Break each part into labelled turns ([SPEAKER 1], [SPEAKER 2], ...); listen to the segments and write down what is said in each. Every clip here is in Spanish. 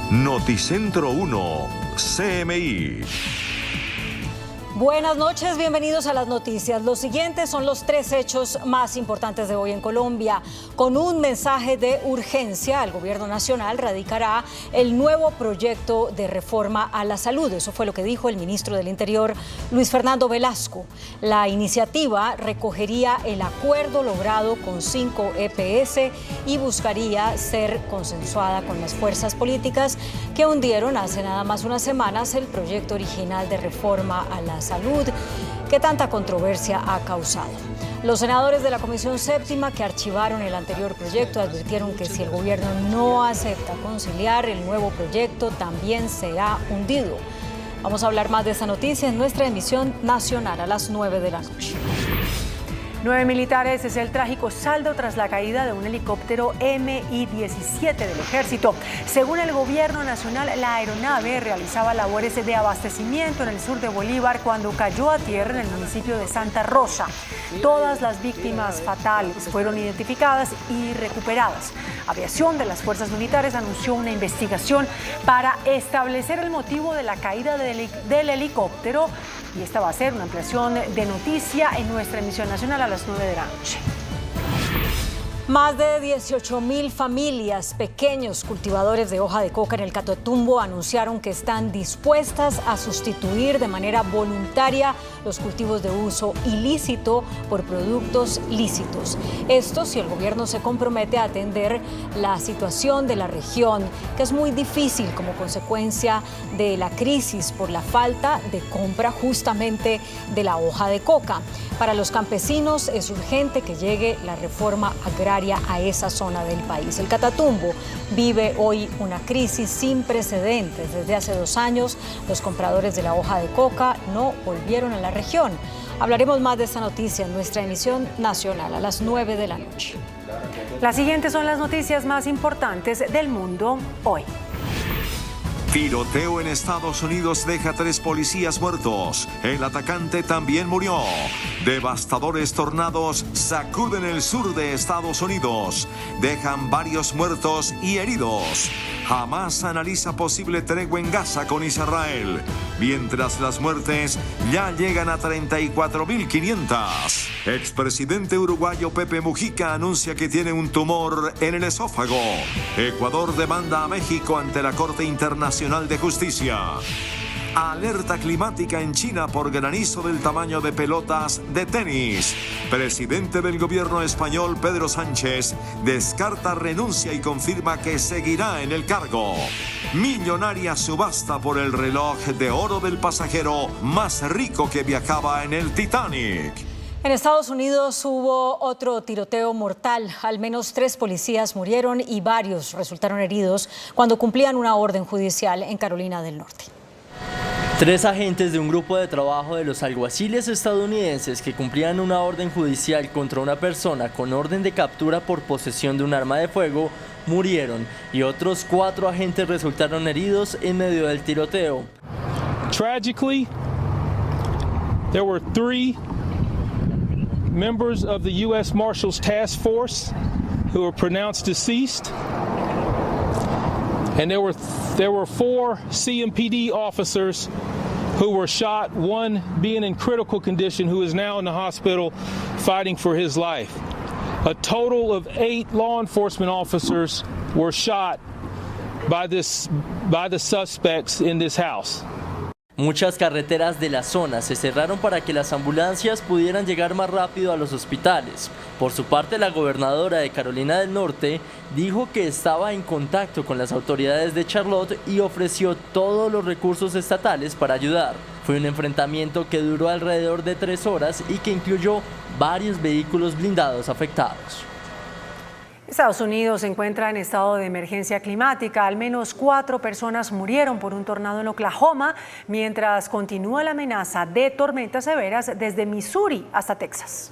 [SPEAKER 1] Noticentro 1, CMI.
[SPEAKER 2] Buenas noches, bienvenidos a las noticias. Los siguientes son los 3 hechos más importantes de hoy en Colombia. Con un mensaje de urgencia, el gobierno nacional radicará el nuevo proyecto de reforma a la salud. Eso fue lo que dijo el ministro del Interior, Luis Fernando Velasco. La iniciativa recogería el acuerdo logrado con 5 EPS y buscaría ser consensuada con las fuerzas políticas que hundieron hace nada más unas semanas el proyecto original de reforma a la salud que tanta controversia ha causado. Los senadores de la Comisión Séptima que archivaron el anterior proyecto advirtieron que si el gobierno no acepta conciliar, el nuevo proyecto también será hundido. Vamos a hablar más de esta noticia en nuestra emisión nacional a las 9 de la noche.
[SPEAKER 3] 9 militares es el trágico saldo tras la caída de un helicóptero Mi-17 del ejército. Según el gobierno nacional, la aeronave realizaba labores de abastecimiento en el sur de Bolívar cuando cayó a tierra en el municipio de Santa Rosa. Todas las víctimas fatales fueron identificadas y recuperadas. Aviación de las fuerzas militares anunció una investigación para establecer el motivo de la caída del helicóptero. Y esta va a ser una ampliación de noticia en nuestra emisión nacional a las 9 de la noche.
[SPEAKER 2] Más de 18,000 familias, pequeños cultivadores de hoja de coca en el Catatumbo anunciaron que están dispuestas a sustituir de manera voluntaria los cultivos de uso ilícito por productos lícitos. Esto si el gobierno se compromete a atender la situación de la región, que es muy difícil como consecuencia de la crisis por la falta de compra justamente de la hoja de coca. Para los campesinos es urgente que llegue la reforma agraria a esa zona del país. El Catatumbo vive hoy una crisis sin precedentes. Desde hace 2 años, los compradores de la hoja de coca no volvieron a la región. Hablaremos más de esta noticia en nuestra emisión nacional a las 9 de la noche.
[SPEAKER 3] Las siguientes son las noticias más importantes del mundo hoy.
[SPEAKER 1] Tiroteo en Estados Unidos deja 3 policías muertos. El atacante también murió. Devastadores tornados sacuden el sur de Estados Unidos. Dejan varios muertos y heridos. Hamás analiza posible tregua en Gaza con Israel, mientras las muertes ya llegan a 34.500. Expresidente uruguayo Pepe Mujica anuncia que tiene un tumor en el esófago. Ecuador demanda a México ante la Corte Internacional de Justicia. Alerta climática en China por granizo del tamaño de pelotas de tenis. Presidente del gobierno español Pedro Sánchez descarta renuncia y confirma que seguirá en el cargo. Millonaria subasta por el reloj de oro del pasajero más rico que viajaba en el Titanic.
[SPEAKER 2] En Estados Unidos hubo otro tiroteo mortal. Al menos 3 policías murieron y varios resultaron heridos cuando cumplían una orden judicial en Carolina del Norte.
[SPEAKER 4] 3 agentes de un grupo de trabajo de los alguaciles estadounidenses que cumplían una orden judicial contra una persona con orden de captura por posesión de un arma de fuego murieron y otros 4 agentes resultaron heridos en medio del tiroteo.
[SPEAKER 5] Tragically, there were 3 members of the U.S. Marshals Task Force who were pronounced deceased, and there were 4 CMPD officers who were shot, one being in critical condition who is now in the hospital fighting for his life. A total of 8 law enforcement officers were shot by the suspects in this house.
[SPEAKER 4] Muchas carreteras de la zona se cerraron para que las ambulancias pudieran llegar más rápido a los hospitales. Por su parte, la gobernadora de Carolina del Norte dijo que estaba en contacto con las autoridades de Charlotte y ofreció todos los recursos estatales para ayudar. Fue un enfrentamiento que duró alrededor de 3 horas y que incluyó varios vehículos blindados afectados.
[SPEAKER 3] Estados Unidos se encuentra en estado de emergencia climática. Al menos 4 personas murieron por un tornado en Oklahoma, mientras continúa la amenaza de tormentas severas desde Missouri hasta Texas.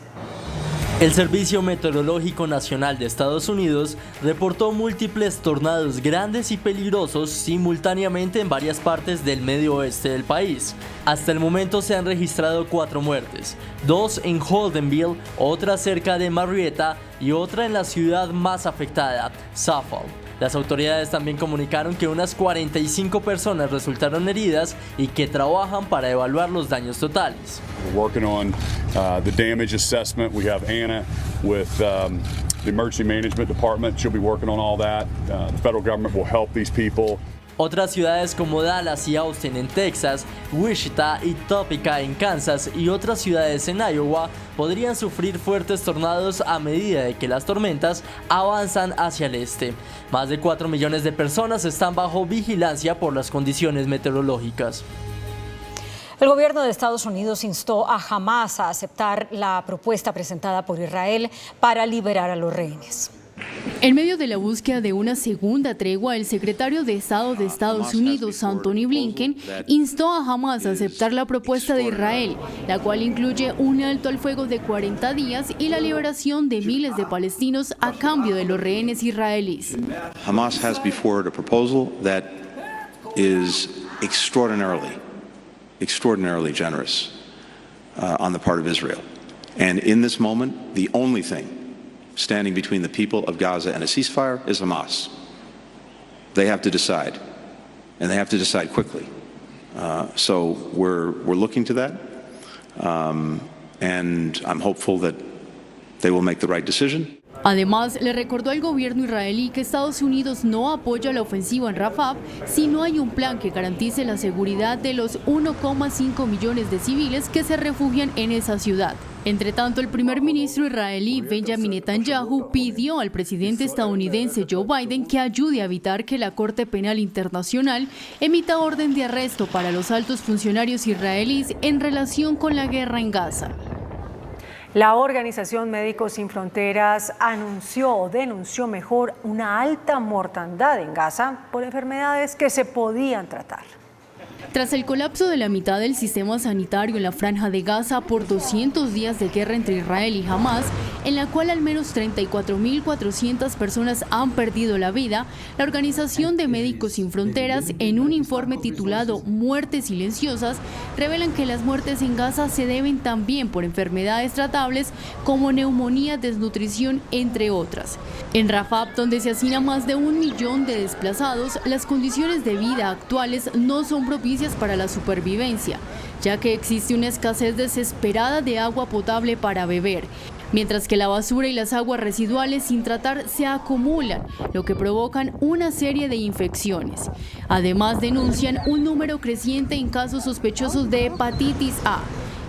[SPEAKER 4] El Servicio Meteorológico Nacional de Estados Unidos reportó múltiples tornados grandes y peligrosos simultáneamente en varias partes del medio oeste del país. Hasta el momento se han registrado 4 muertes, 2 en Holdenville, otra cerca de Marietta, y otra en la ciudad más afectada, Suffolk. Las autoridades también comunicaron que unas 45 personas resultaron heridas y que trabajan para evaluar los daños totales.
[SPEAKER 6] We're working on the damage assessment. We have Anna with the Emergency Management Department. She'll be working on all that. The federal government will help these people.
[SPEAKER 4] Otras ciudades como Dallas y Austin en Texas, Wichita y Topeka en Kansas y otras ciudades en Iowa podrían sufrir fuertes tornados a medida de que las tormentas avanzan hacia el este. Más de 4 millones de personas están bajo vigilancia por las condiciones meteorológicas.
[SPEAKER 2] El gobierno de Estados Unidos instó a Hamás a aceptar la propuesta presentada por Israel para liberar a los rehenes.
[SPEAKER 7] En medio de la búsqueda de una segunda tregua, el secretario de Estado de Estados Unidos, Antony Blinken, instó a Hamás a aceptar la propuesta de Israel, la cual incluye un alto al fuego de 40 días y la liberación de miles de palestinos a cambio de los rehenes israelíes.
[SPEAKER 8] Hamas has before it a proposal that is extraordinarily generous on the part of Israel. And in this moment, the only thing standing between the people of Gaza and a ceasefire is Hamas. They have to decide, and they have to decide quickly. So we're looking to that, and I'm hopeful that they will make the right decision.
[SPEAKER 7] Además, le recordó al gobierno israelí que Estados Unidos no apoya la ofensiva en Rafah si no hay un plan que garantice la seguridad de los 1,5 millones de civiles que se refugian en esa ciudad. Entre tanto, el primer ministro israelí Benjamin Netanyahu pidió al presidente estadounidense Joe Biden que ayude a evitar que la Corte Penal Internacional emita orden de arresto para los altos funcionarios israelíes en relación con la guerra en Gaza.
[SPEAKER 3] La Organización Médicos Sin Fronteras denunció una alta mortandad en Gaza por enfermedades que se podían tratar.
[SPEAKER 7] Tras el colapso de la mitad del sistema sanitario en la Franja de Gaza por 200 días de guerra entre Israel y Hamás, en la cual al menos 34.400 personas han perdido la vida, la Organización de Médicos Sin Fronteras, en un informe titulado Muertes Silenciosas, revelan que las muertes en Gaza se deben también por enfermedades tratables como neumonía, desnutrición, entre otras. En Rafah, donde se hacina más de 1 millón de desplazados, las condiciones de vida actuales no son propicias para la supervivencia, ya que existe una escasez desesperada de agua potable para beber, mientras que la basura y las aguas residuales sin tratar se acumulan, lo que provocan una serie de infecciones. Además, denuncian un número creciente en casos sospechosos de hepatitis A,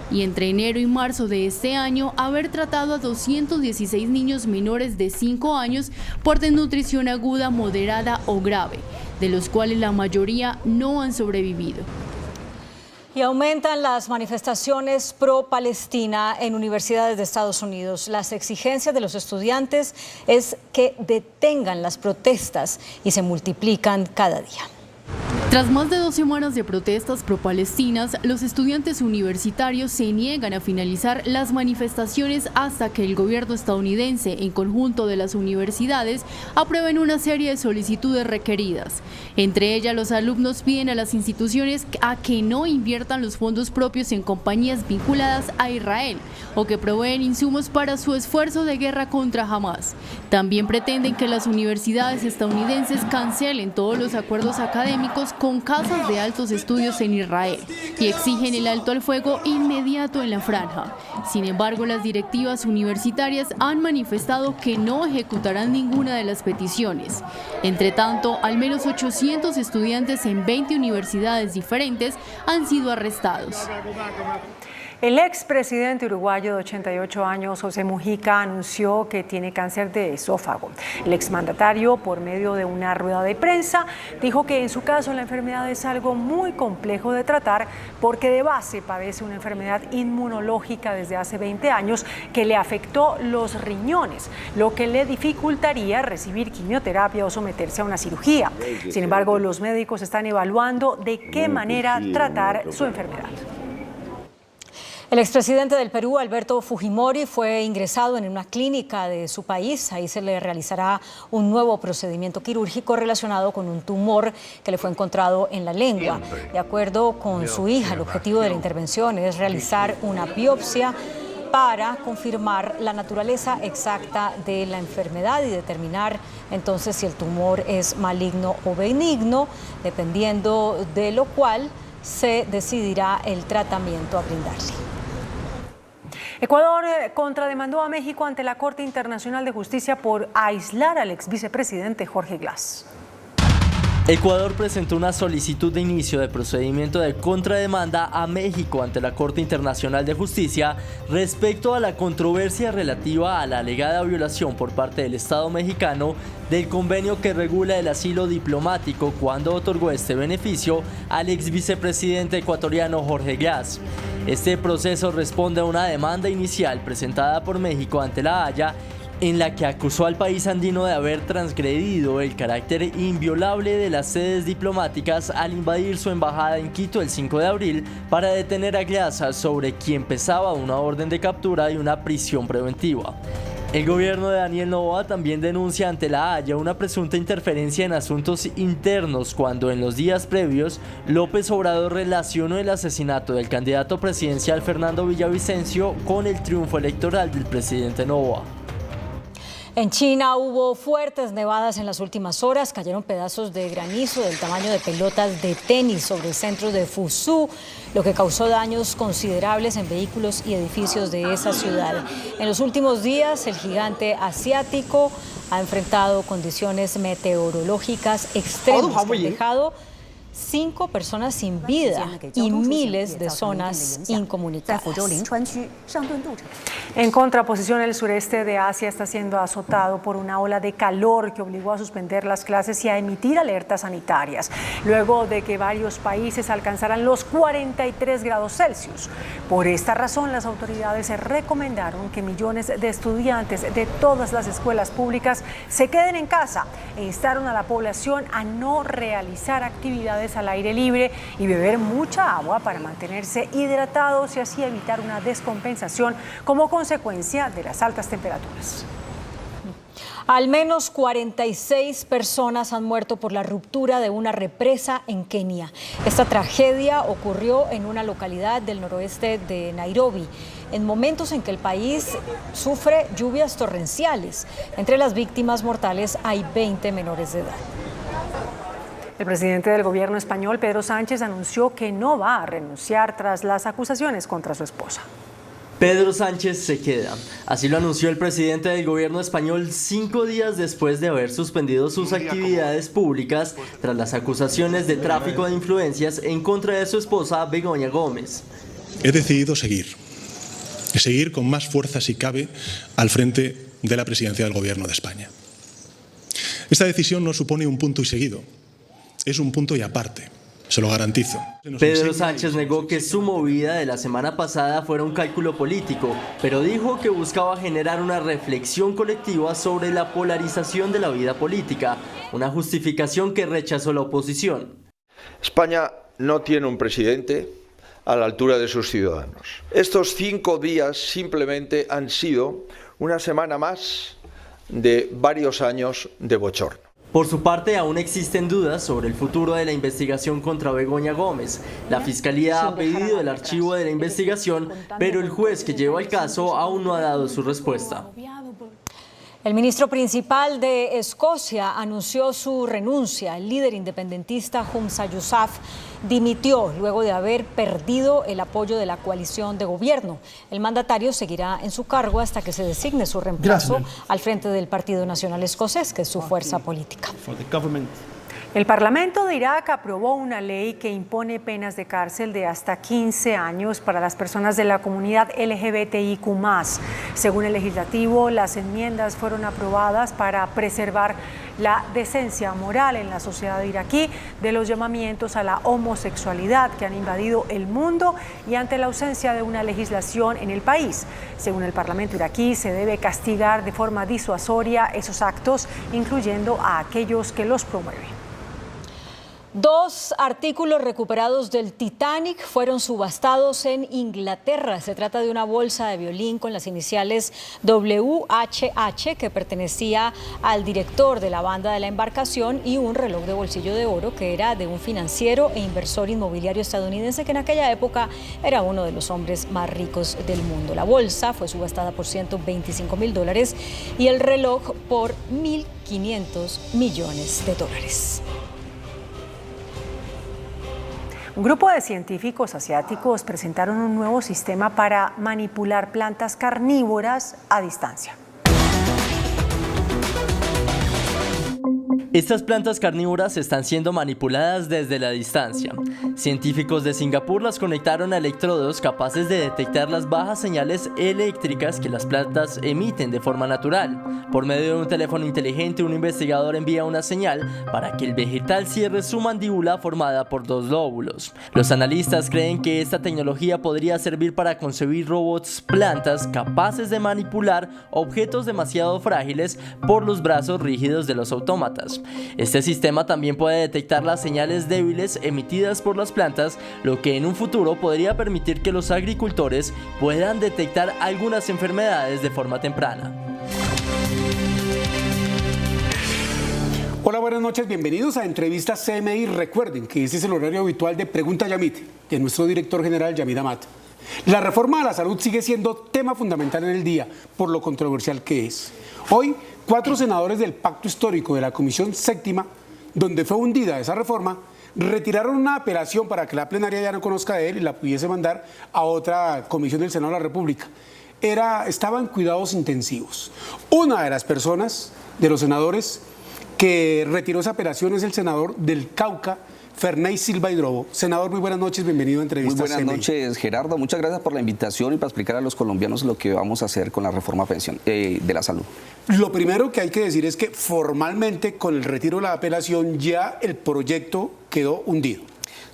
[SPEAKER 7] y entre enero y marzo de este año haber tratado a 216 niños menores de 5 años por desnutrición aguda, moderada o grave, de los cuales la mayoría no han sobrevivido.
[SPEAKER 2] Y aumentan las manifestaciones pro-Palestina en universidades de Estados Unidos. Las exigencias de los estudiantes es que detengan las protestas y se multiplican cada día.
[SPEAKER 7] Tras más de 2 semanas de protestas pro-palestinas, los estudiantes universitarios se niegan a finalizar las manifestaciones hasta que el gobierno estadounidense, en conjunto de las universidades, aprueben una serie de solicitudes requeridas. Entre ellas, los alumnos piden a las instituciones a que no inviertan los fondos propios en compañías vinculadas a Israel o que proveen insumos para su esfuerzo de guerra contra Hamás. También pretenden que las universidades estadounidenses cancelen todos los acuerdos académicos con casas de altos estudios en Israel y exigen el alto al fuego inmediato en la franja. Sin embargo, las directivas universitarias han manifestado que no ejecutarán ninguna de las peticiones. Entre tanto, al menos 800 estudiantes en 20 universidades diferentes han sido arrestados.
[SPEAKER 3] El expresidente uruguayo de 88 años, José Mujica, anunció que tiene cáncer de esófago. El exmandatario, por medio de una rueda de prensa, dijo que en su caso la enfermedad es algo muy complejo de tratar porque de base padece una enfermedad inmunológica desde hace 20 años que le afectó los riñones, lo que le dificultaría recibir quimioterapia o someterse a una cirugía. Sin embargo, los médicos están evaluando de qué manera tratar su enfermedad.
[SPEAKER 2] El expresidente del Perú, Alberto Fujimori, fue ingresado en una clínica de su país. Ahí se le realizará un nuevo procedimiento quirúrgico relacionado con un tumor que le fue encontrado en la lengua. De acuerdo con su hija, el objetivo de la intervención es realizar una biopsia para confirmar la naturaleza exacta de la enfermedad y determinar entonces si el tumor es maligno o benigno, dependiendo de lo cual se decidirá el tratamiento a brindarle.
[SPEAKER 3] Ecuador contrademandó a México ante la Corte Internacional de Justicia por aislar al ex vicepresidente Jorge Glass.
[SPEAKER 4] Ecuador presentó una solicitud de inicio de procedimiento de contrademanda a México ante la Corte Internacional de Justicia respecto a la controversia relativa a la alegada violación por parte del Estado mexicano del convenio que regula el asilo diplomático cuando otorgó este beneficio al ex vicepresidente ecuatoriano Jorge Glass. Este proceso responde a una demanda inicial presentada por México ante La Haya, en la que acusó al país andino de haber transgredido el carácter inviolable de las sedes diplomáticas al invadir su embajada en Quito el 5 de abril para detener a Glass, sobre quien pesaba una orden de captura y una prisión preventiva. El gobierno de Daniel Noboa también denuncia ante La Haya una presunta interferencia en asuntos internos cuando en los días previos López Obrador relacionó el asesinato del candidato presidencial Fernando Villavicencio con el triunfo electoral del presidente Noboa.
[SPEAKER 2] En China hubo fuertes nevadas en las últimas horas, cayeron pedazos de granizo del tamaño de pelotas de tenis sobre el centro de Fuzhou, lo que causó daños considerables en vehículos y edificios de esa ciudad. En los últimos días, el gigante asiático ha enfrentado condiciones meteorológicas extremas que han dejado 5 personas sin vida y miles de zonas incomunicadas.
[SPEAKER 3] En contraposición, el sureste de Asia está siendo azotado por una ola de calor que obligó a suspender las clases y a emitir alertas sanitarias, luego de que varios países alcanzaran los 43 grados Celsius. Por esta razón, las autoridades recomendaron que millones de estudiantes de todas las escuelas públicas se queden en casa e instaron a la población a no realizar actividades al aire libre y beber mucha agua para mantenerse hidratados y así evitar una descompensación como consecuencia de las altas temperaturas.
[SPEAKER 2] Al menos 46 personas han muerto por la ruptura de una represa en Kenia. Esta tragedia ocurrió en una localidad del noroeste de Nairobi, en momentos en que el país sufre lluvias torrenciales. Entre las víctimas mortales hay 20 menores de edad.
[SPEAKER 3] El presidente del gobierno español, Pedro Sánchez, anunció que no va a renunciar tras las acusaciones contra su esposa.
[SPEAKER 4] Pedro Sánchez se queda. Así lo anunció el presidente del gobierno español 5 días después de haber suspendido sus actividades públicas tras las acusaciones de tráfico de influencias en contra de su esposa Begoña Gómez.
[SPEAKER 9] He decidido seguir con más fuerza si cabe al frente de la presidencia del gobierno de España. Esta decisión no supone un punto y seguido. Es un punto y aparte, se lo garantizo.
[SPEAKER 4] Pedro Sánchez negó que su movida de la semana pasada fuera un cálculo político, pero dijo que buscaba generar una reflexión colectiva sobre la polarización de la vida política, una justificación que rechazó la oposición.
[SPEAKER 10] España no tiene un presidente a la altura de sus ciudadanos. Estos 5 días simplemente han sido una semana más de varios años de bochorno.
[SPEAKER 4] Por su parte, aún existen dudas sobre el futuro de la investigación contra Begoña Gómez. La Fiscalía ha pedido el archivo de la investigación, pero el juez que lleva el caso aún no ha dado su respuesta.
[SPEAKER 2] El ministro principal de Escocia anunció su renuncia. El líder independentista Humza Yousaf dimitió luego de haber perdido el apoyo de la coalición de gobierno. El mandatario seguirá en su cargo hasta que se designe su reemplazo al frente del Partido Nacional Escocés, que es su fuerza política.
[SPEAKER 3] El Parlamento de Irak aprobó una ley que impone penas de cárcel de hasta 15 años para las personas de la comunidad LGBTIQ+. Según el legislativo, las enmiendas fueron aprobadas para preservar la decencia moral en la sociedad iraquí de los llamamientos a la homosexualidad que han invadido el mundo y ante la ausencia de una legislación en el país. Según el Parlamento iraquí, se debe castigar de forma disuasoria esos actos, incluyendo a aquellos que los promueven.
[SPEAKER 2] 2 artículos recuperados del Titanic fueron subastados en Inglaterra. Se trata de una bolsa de violín con las iniciales WHH que pertenecía al director de la banda de la embarcación y un reloj de bolsillo de oro que era de un financiero e inversor inmobiliario estadounidense que en aquella época era uno de los hombres más ricos del mundo. La bolsa fue subastada por $125.000 y el reloj por $1.500 millones.
[SPEAKER 3] Un grupo de científicos asiáticos presentaron un nuevo sistema para manipular plantas carnívoras a distancia.
[SPEAKER 4] Estas plantas carnívoras están siendo manipuladas desde la distancia. Científicos de Singapur las conectaron a electrodos capaces de detectar las bajas señales eléctricas que las plantas emiten de forma natural. Por medio de un teléfono inteligente, un investigador envía una señal para que el vegetal cierre su mandíbula formada por 2 lóbulos. Los analistas creen que esta tecnología podría servir para concebir robots plantas capaces de manipular objetos demasiado frágiles por los brazos rígidos de los autómatas. Este sistema también puede detectar las señales débiles emitidas por las plantas, lo que en un futuro podría permitir que los agricultores puedan detectar algunas enfermedades de forma temprana.
[SPEAKER 11] Hola, buenas noches, bienvenidos a Entrevistas CMI. Recuerden que este es el horario habitual de Pregunta Yamit, de nuestro director general Yamid Amat. La reforma a la salud sigue siendo tema fundamental en el día, por lo controversial que es. Hoy, 4 senadores del Pacto Histórico de la Comisión Séptima, donde fue hundida esa reforma, retiraron una apelación para que la plenaria ya no conozca de él y la pudiese mandar a otra comisión del Senado de la República. Estaba en cuidados intensivos. Una de las personas, de los senadores, que retiró esa apelación es el senador del Cauca, Ferney Silva Hidrobo. Senador, muy buenas noches, bienvenido a Entrevistas
[SPEAKER 12] Muy buenas noches, Gerardo. Muchas gracias por la invitación y para explicar a los colombianos lo que vamos a hacer con la reforma de la salud.
[SPEAKER 11] Lo primero que hay que decir es que formalmente con el retiro de la apelación ya el proyecto quedó hundido.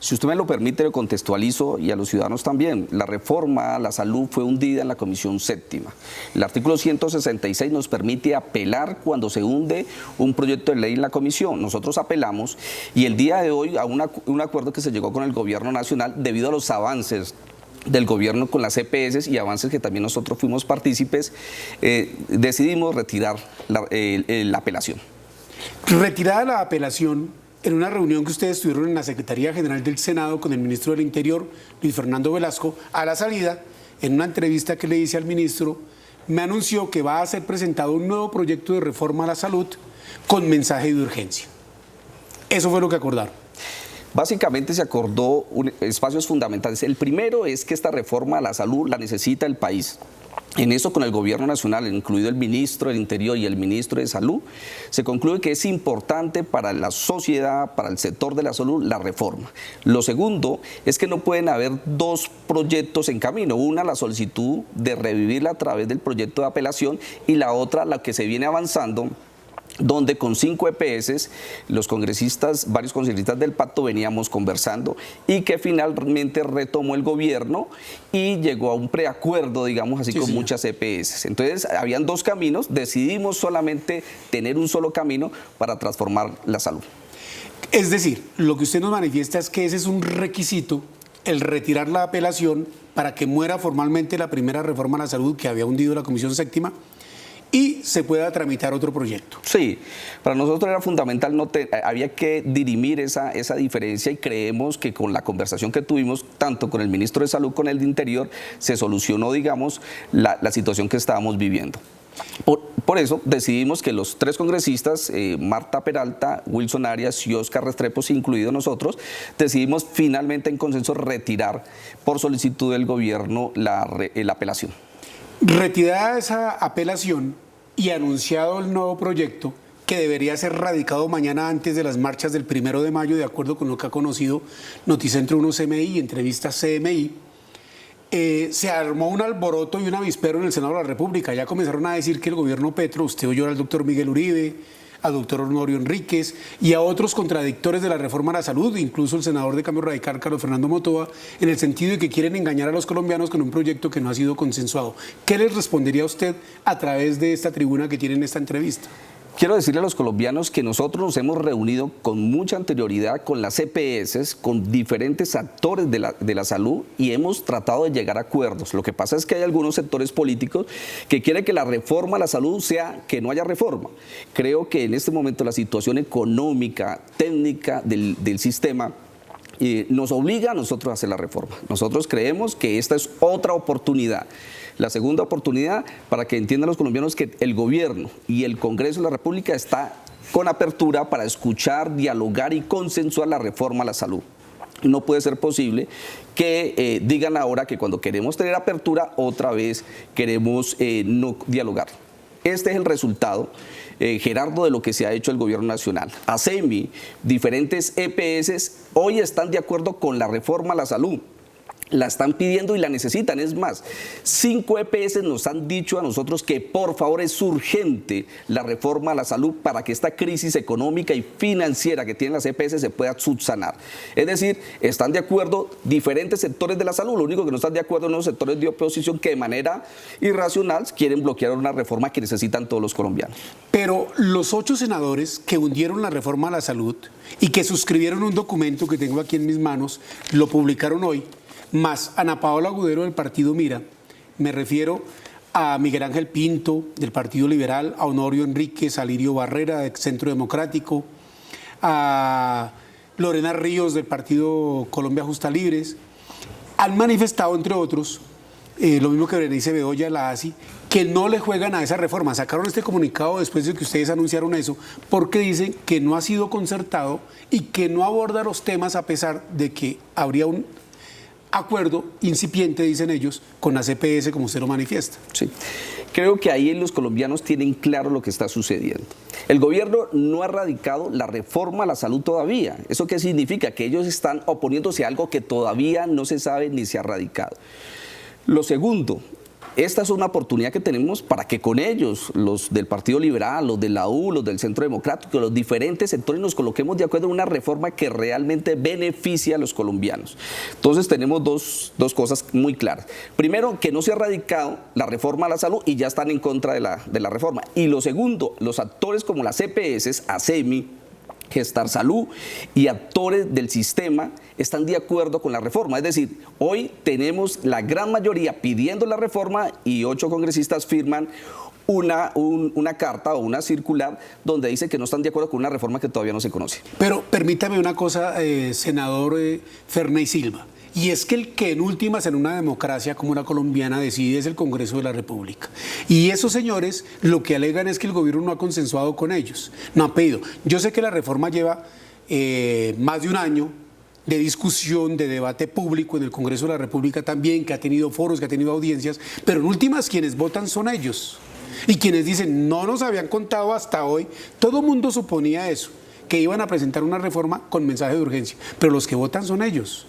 [SPEAKER 12] Si usted me lo permite, lo contextualizo y a los ciudadanos también. La reforma a la salud fue hundida en la Comisión Séptima. El artículo 166 nos permite apelar cuando se hunde un proyecto de ley en la comisión. Nosotros apelamos y el día de hoy a un acuerdo que se llegó con el gobierno nacional debido a los avances del gobierno con las EPS y avances que también nosotros fuimos partícipes, decidimos retirar la apelación.
[SPEAKER 11] Retirada la apelación, en una reunión que ustedes tuvieron en la Secretaría General del Senado con el ministro del Interior, Luis Fernando Velasco, a la salida, en una entrevista que le hice al ministro, me anunció que va a ser presentado un nuevo proyecto de reforma a la salud con mensaje de urgencia. Eso fue lo que acordaron.
[SPEAKER 12] Básicamente se acordó espacios fundamentales. El primero es que esta reforma a la salud la necesita el país. En eso, con el gobierno nacional, incluido el ministro del Interior y el ministro de Salud, se concluye que es importante para la sociedad, para el sector de la salud, la reforma. Lo segundo es que no pueden haber 2 proyectos en camino. Una, la solicitud de revivirla a través del proyecto de apelación, y la otra, la que se viene avanzando, donde con 5 EPS, los congresistas, varios congresistas del pacto veníamos conversando y que finalmente retomó el gobierno y llegó a un preacuerdo, digamos así, con muchas EPS. Entonces, habían 2 caminos, decidimos solamente tener un solo camino para transformar la salud.
[SPEAKER 11] Es decir, lo que usted nos manifiesta es que ese es un requisito, el retirar la apelación para que muera formalmente la primera reforma a la salud que había hundido la Comisión Séptima, y se pueda tramitar otro proyecto.
[SPEAKER 12] Sí, para nosotros era fundamental, había que dirimir esa diferencia y creemos que con la conversación que tuvimos, tanto con el ministro de Salud como con el de Interior, se solucionó, digamos, la situación que estábamos viviendo. Por eso decidimos que los 3 congresistas, Marta Peralta, Wilson Arias y Oscar Restrepo, incluidos nosotros, decidimos finalmente en consenso retirar por solicitud del gobierno la apelación.
[SPEAKER 11] Retirada esa apelación y anunciado el nuevo proyecto que debería ser radicado mañana antes de las marchas del 1 de mayo, de acuerdo con lo que ha conocido Noticentro 1 CMI y Entrevistas CMI, se armó un alboroto y un avispero en el Senado de la República. Ya comenzaron a decir que el gobierno Petro, usted oyó al doctor Miguel Uribe, al doctor Honorio Enríquez y a otros contradictores de la reforma a la salud, incluso el senador de Cambio Radical, Carlos Fernando Motoa, en el sentido de que quieren engañar a los colombianos con un proyecto que no ha sido consensuado. ¿Qué les respondería a usted a través de esta tribuna que tiene en esta entrevista?
[SPEAKER 12] Quiero decirle a los colombianos que nosotros nos hemos reunido con mucha anterioridad con las EPS, con diferentes actores de la salud y hemos tratado de llegar a acuerdos. Lo que pasa es que hay algunos sectores políticos que quieren que la reforma a la salud sea que no haya reforma. Creo que en este momento la situación económica, técnica del sistema nos obliga a nosotros a hacer la reforma. Nosotros creemos que esta es otra oportunidad. La segunda oportunidad para que entiendan los colombianos que el gobierno y el Congreso de la República está con apertura para escuchar, dialogar y consensuar la reforma a la salud. No puede ser posible que digan ahora que cuando queremos tener apertura, otra vez queremos no dialogar. Este es el resultado, Gerardo, de lo que se ha hecho el gobierno nacional. ASEMI, diferentes EPS, hoy están de acuerdo con la reforma a la salud. La están pidiendo y la necesitan. Es más, 5 EPS nos han dicho a nosotros que por favor es urgente la reforma a la salud para que esta crisis económica y financiera que tienen las EPS se pueda subsanar. Es decir, están de acuerdo diferentes sectores de la salud. Lo único que no están de acuerdo son los sectores de oposición que de manera irracional quieren bloquear una reforma que necesitan todos los colombianos.
[SPEAKER 11] Pero los 8 senadores que hundieron la reforma a la salud y que suscribieron un documento que tengo aquí en mis manos, lo publicaron hoy, más Ana Paola Agudero del partido Mira, me refiero a Miguel Ángel Pinto del Partido Liberal, a Honorio Enríquez, a Lirio Barrera del Centro Democrático, a Lorena Ríos del Partido Colombia Justa Libres, han manifestado, entre otros, lo mismo que Berenice Bedoya, la ASI, que no le juegan a esa reforma. Sacaron este comunicado después de que ustedes anunciaron eso, porque dicen que no ha sido concertado y que no aborda los temas a pesar de que habría un acuerdo incipiente, dicen ellos, con la CPS, como usted lo manifiesta.
[SPEAKER 12] Sí. Creo que ahí los colombianos tienen claro lo que está sucediendo. El gobierno no ha radicado la reforma a la salud todavía. ¿Eso qué significa? Que ellos están oponiéndose a algo que todavía no se sabe ni se ha radicado. Lo segundo, esta es una oportunidad que tenemos para que con ellos, los del Partido Liberal, los de la U, los del Centro Democrático, los diferentes sectores, nos coloquemos de acuerdo en una reforma que realmente beneficie a los colombianos. Entonces tenemos dos cosas muy claras. Primero, que no se ha radicado la reforma a la salud y ya están en contra de la reforma. Y lo segundo, los actores como las EPS, ASEMI, Gestar Salud y actores del sistema están de acuerdo con la reforma. Es decir, hoy tenemos la gran mayoría pidiendo la reforma y 8 congresistas firman una carta o una circular donde dice que no están de acuerdo con una reforma que todavía no se conoce.
[SPEAKER 11] Pero permítame una cosa, senador Ferney Silva. Y es que el que en últimas en una democracia como la colombiana decide es el Congreso de la República. Y esos señores lo que alegan es que el gobierno no ha consensuado con ellos, no ha pedido. Yo sé que la reforma lleva más de un año de discusión, de debate público en el Congreso de la República también, que ha tenido foros, que ha tenido audiencias, pero en últimas quienes votan son ellos. Y quienes dicen, no nos habían contado hasta hoy, todo el mundo suponía eso, que iban a presentar una reforma con mensaje de urgencia, pero los que votan son ellos.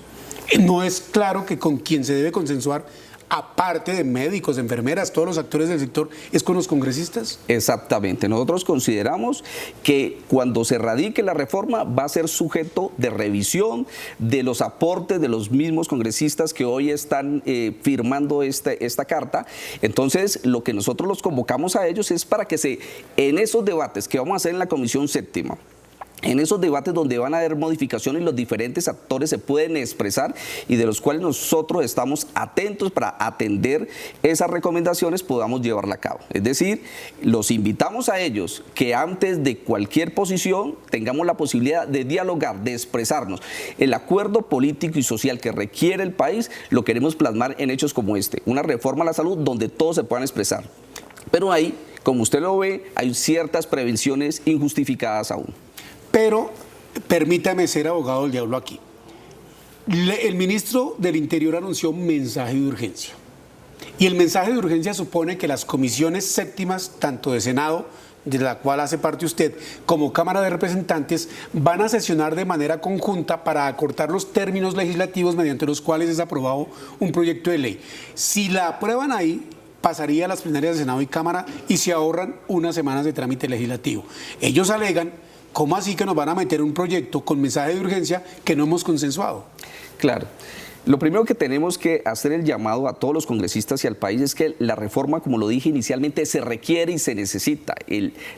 [SPEAKER 11] No es claro que con quien se debe consensuar, aparte de médicos, enfermeras, todos los actores del sector, es con los congresistas.
[SPEAKER 12] Exactamente. Nosotros consideramos que cuando se radique la reforma va a ser sujeto de revisión de los aportes de los mismos congresistas que hoy están firmando esta carta. Entonces, lo que nosotros los convocamos a ellos es para que en esos debates que vamos a hacer en la Comisión Séptima, en esos debates donde van a haber modificaciones, los diferentes actores se pueden expresar y de los cuales nosotros estamos atentos para atender esas recomendaciones, podamos llevarla a cabo. Es decir, los invitamos a ellos que antes de cualquier posición tengamos la posibilidad de dialogar, de expresarnos. El acuerdo político y social que requiere el país lo queremos plasmar en hechos como este, una reforma a la salud donde todos se puedan expresar. Pero ahí, como usted lo ve, hay ciertas prevenciones injustificadas aún.
[SPEAKER 11] Pero permítame ser abogado del diablo aquí. El ministro del Interior anunció un mensaje de urgencia. Y el mensaje de urgencia supone que las comisiones séptimas, tanto de Senado, de la cual hace parte usted, como Cámara de Representantes, van a sesionar de manera conjunta para acortar los términos legislativos mediante los cuales es aprobado un proyecto de ley. Si la aprueban ahí, pasaría a las plenarias de Senado y Cámara y se ahorran unas semanas de trámite legislativo. Ellos alegan, ¿cómo así que nos van a meter un proyecto con mensaje de urgencia que no hemos consensuado?
[SPEAKER 12] Claro. Lo primero que tenemos que hacer el llamado a todos los congresistas y al país es que la reforma, como lo dije inicialmente, se requiere y se necesita.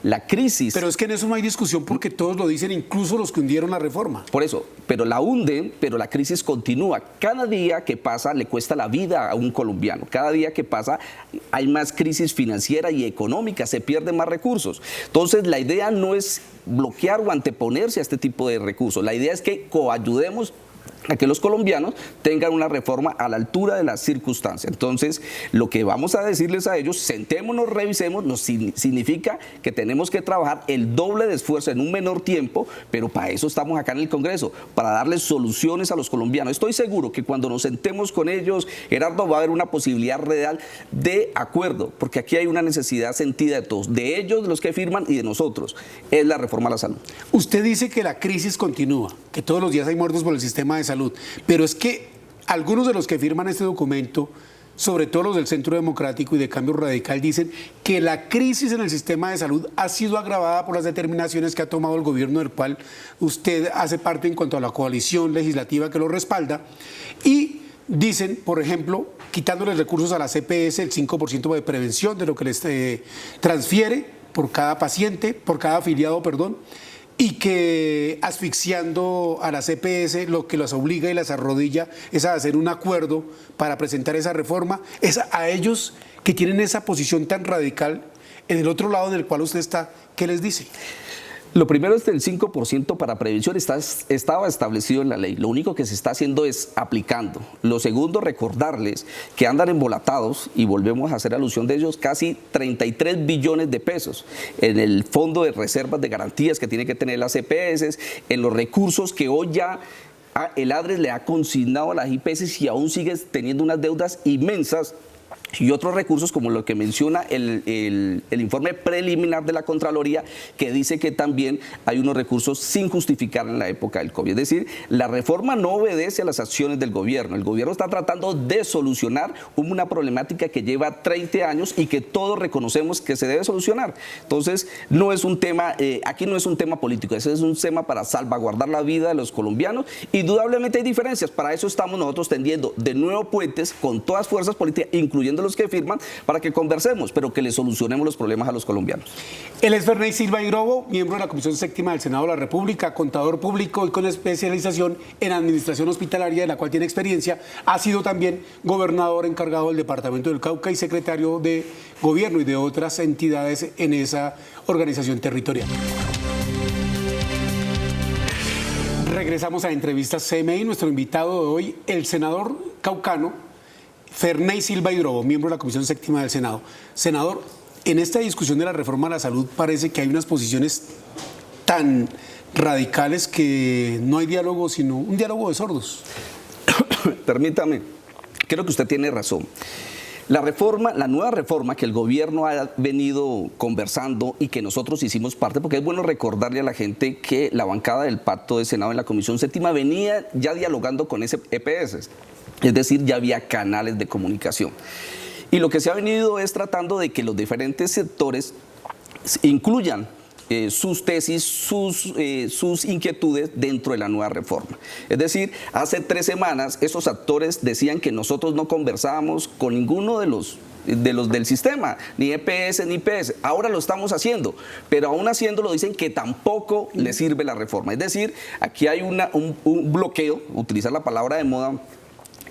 [SPEAKER 12] La crisis...
[SPEAKER 11] Pero es que en eso no hay discusión porque todos lo dicen, incluso los que hundieron la reforma.
[SPEAKER 12] Por eso, pero la hunden, pero la crisis continúa. Cada día que pasa le cuesta la vida a un colombiano. Cada día que pasa hay más crisis financiera y económica, se pierden más recursos. Entonces, la idea no es bloquear o anteponerse a este tipo de recursos. La idea es que coayudemos a que los colombianos tengan una reforma a la altura de las circunstancias. Entonces, lo que vamos a decirles a ellos, sentémonos, revisemos, significa que tenemos que trabajar el doble de esfuerzo en un menor tiempo, pero para eso estamos acá en el Congreso, para darles soluciones a los colombianos. Estoy seguro que cuando nos sentemos con ellos, Gerardo, va a haber una posibilidad real de acuerdo, porque aquí hay una necesidad sentida de todos, de ellos, de los que firman y de nosotros, es la reforma a la salud.
[SPEAKER 11] Usted dice que la crisis continúa, que todos los días hay muertos por el sistema de salud, pero es que algunos de los que firman este documento, sobre todo los del Centro Democrático y de Cambio Radical, dicen que la crisis en el sistema de salud ha sido agravada por las determinaciones que ha tomado el gobierno del cual usted hace parte en cuanto a la coalición legislativa que lo respalda, y dicen, por ejemplo, quitándoles recursos a la CPS, el 5% de prevención de lo que les transfiere por cada paciente, por cada afiliado, perdón, y que asfixiando a la CPS lo que los obliga y las arrodilla es a hacer un acuerdo para presentar esa reforma. Es a ellos que tienen esa posición tan radical en el otro lado del cual usted está, ¿qué les dice?
[SPEAKER 12] Lo primero es que el 5% para prevención estaba establecido en la ley. Lo único que se está haciendo es aplicando. Lo segundo, recordarles que andan embolatados, y volvemos a hacer alusión de ellos, casi 33 billones de pesos en el fondo de reservas de garantías que tiene que tener las EPS, en los recursos que hoy ya el ADRES le ha consignado a las IPS y aún sigue teniendo unas deudas inmensas, y otros recursos como lo que menciona el informe preliminar de la Contraloría, que dice que también hay unos recursos sin justificar en la época del COVID. Es decir, la reforma no obedece a las acciones del gobierno. El gobierno está tratando de solucionar una problemática que lleva 30 años y que todos reconocemos que se debe solucionar. Entonces, no es un tema, aquí no es un tema político, ese es un tema para salvaguardar la vida de los colombianos. Indudablemente hay diferencias, para eso estamos nosotros tendiendo de nuevo puentes con todas las fuerzas políticas, incluyendo los que firman, para que conversemos, pero que le solucionemos los problemas a los colombianos.
[SPEAKER 11] Él es Ferney Silva Hidrobo, miembro de la Comisión Séptima del Senado de la República, contador público y con especialización en administración hospitalaria, de la cual tiene experiencia. Ha sido también gobernador encargado del Departamento del Cauca y secretario de Gobierno y de otras entidades en esa organización territorial. Regresamos a Entrevistas CMI. Nuestro invitado de hoy, el senador caucano Ferney Silva Hidrobo, miembro de la Comisión Séptima del Senado. Senador, en esta discusión de la reforma a la salud parece que hay unas posiciones tan radicales que no hay diálogo, sino un diálogo de sordos.
[SPEAKER 12] Permítame, creo que usted tiene razón. La nueva reforma que el gobierno ha venido conversando y que nosotros hicimos parte, porque es bueno recordarle a la gente que la bancada del Pacto de Senado en la Comisión Séptima venía ya dialogando con ese EPS. Es decir, ya había canales de comunicación. Y lo que se ha venido es tratando de que los diferentes sectores incluyan sus tesis, sus inquietudes dentro de la nueva reforma. Es decir, hace 3 semanas esos actores decían que nosotros no conversábamos con ninguno de los del sistema, ni EPS ni IPS. Ahora lo estamos haciendo, pero aún haciéndolo dicen que tampoco le sirve la reforma. Es decir, aquí hay un bloqueo, utilizar la palabra de moda,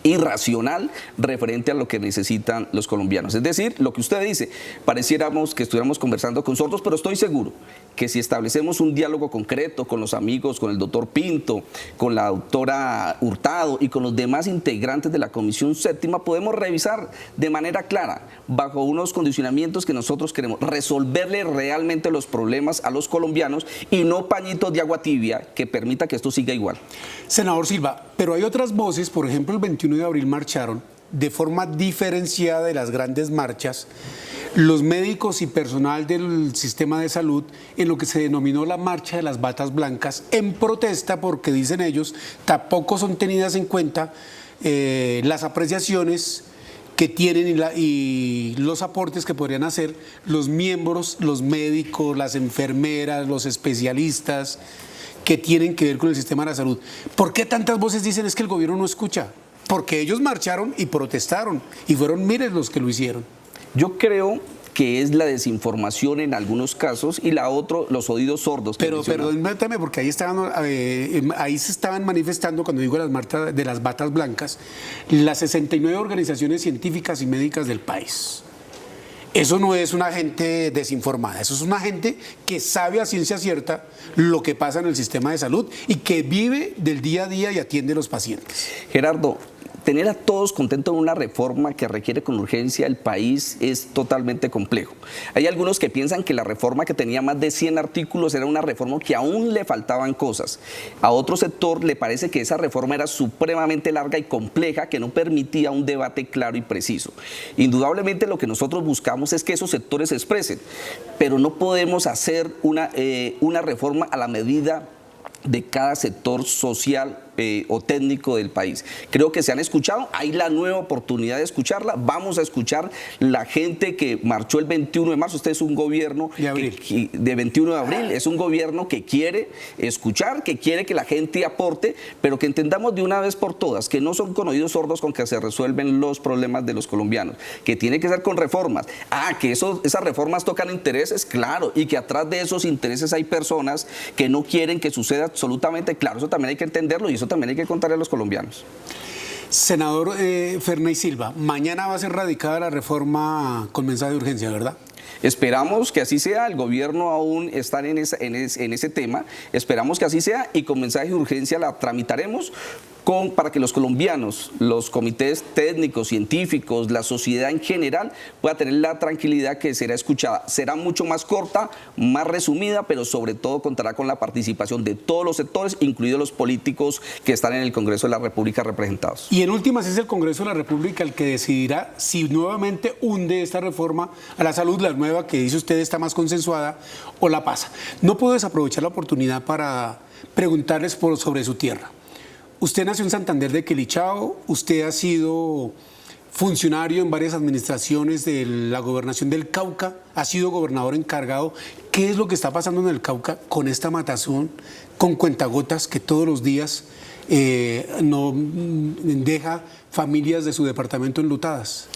[SPEAKER 12] irracional referente a lo que necesitan los colombianos. Es decir, lo que usted dice, pareciéramos que estuviéramos conversando con sordos, pero estoy seguro que si establecemos un diálogo concreto con los amigos, con el doctor Pinto, con la doctora Hurtado y con los demás integrantes de la Comisión Séptima, podemos revisar de manera clara, bajo unos condicionamientos que nosotros queremos, resolverle realmente los problemas a los colombianos y no pañitos de agua tibia que permita que esto siga igual.
[SPEAKER 11] Senador Silva, pero hay otras voces, por ejemplo, el 21 de abril marcharon de forma diferenciada de las grandes marchas los médicos y personal del sistema de salud en lo que se denominó la marcha de las batas blancas, en protesta porque, dicen ellos, tampoco son tenidas en cuenta las apreciaciones que tienen y los aportes que podrían hacer los miembros, los médicos, las enfermeras, los especialistas que tienen que ver con el sistema de la salud. ¿Por qué tantas voces dicen es que el gobierno no escucha? porque ellos marcharon y protestaron y fueron miles los que lo hicieron.
[SPEAKER 12] Yo creo que es la desinformación en algunos casos y la otra, los oídos sordos.
[SPEAKER 11] Pero permítame, porque ahí se estaban manifestando, cuando digo las marchas de las batas blancas, las 69 organizaciones científicas y médicas del país. Eso no es una gente desinformada, eso es una gente que sabe a ciencia cierta lo que pasa en el sistema de salud y que vive del día a día y atiende a los pacientes.
[SPEAKER 12] Gerardo, tener a todos contentos en una reforma que requiere con urgencia el país es totalmente complejo. Hay algunos que piensan que la reforma, que tenía más de 100 artículos, era una reforma que aún le faltaban cosas. A otro sector le parece que esa reforma era supremamente larga y compleja, que no permitía un debate claro y preciso. Indudablemente lo que nosotros buscamos es que esos sectores se expresen, pero no podemos hacer una reforma a la medida de cada sector social o técnico del país. Creo que se han escuchado, hay la nueva oportunidad de escucharla, vamos a escuchar la gente que marchó el 21 de marzo, este es un gobierno de 21 de abril, es un gobierno que quiere escuchar, que quiere que la gente aporte, pero que entendamos de una vez por todas que no son con oídos sordos con que se resuelven los problemas de los colombianos, que tiene que ser con reformas. Que esas reformas tocan intereses, claro, y que atrás de esos intereses hay personas que no quieren que suceda absolutamente, claro, eso también hay que entenderlo y eso también hay que contarle a los colombianos.
[SPEAKER 11] Senador Ferney Silva, mañana va a ser radicada la reforma con mensaje de urgencia, ¿verdad?
[SPEAKER 12] Esperamos que así sea, el gobierno aún está en ese tema, esperamos que así sea y con mensaje de urgencia la tramitaremos para que los colombianos, los comités técnicos, científicos, la sociedad en general pueda tener la tranquilidad que será escuchada. Será mucho más corta, más resumida, pero sobre todo contará con la participación de todos los sectores, incluidos los políticos que están en el Congreso de la República representados.
[SPEAKER 11] Y en últimas es el Congreso de la República el que decidirá si nuevamente hunde esta reforma a la salud, la nueva que dice usted está más consensuada, o la pasa. No puedo desaprovechar la oportunidad para preguntarles sobre su tierra. Usted nació en Santander de Quilichao, usted ha sido funcionario en varias administraciones de la gobernación del Cauca, ha sido gobernador encargado. ¿Qué es lo que está pasando en el Cauca con esta matazón, con cuentagotas que todos los días no deja familias de su departamento enlutadas?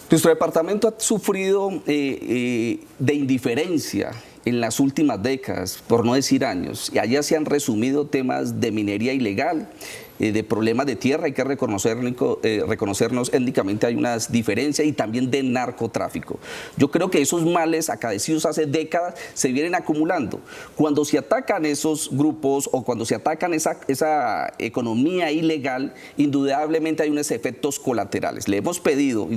[SPEAKER 12] Nuestro departamento ha sufrido de indiferencia en las últimas décadas, por no decir años, y allá se han resumido temas de minería ilegal, de problemas de tierra, hay que reconocernos étnicamente, hay unas diferencias, y también de narcotráfico. Yo creo que esos males acaecidos hace décadas se vienen acumulando. Cuando se atacan esos grupos o cuando se atacan esa economía ilegal, indudablemente hay unos efectos colaterales. Le hemos pedido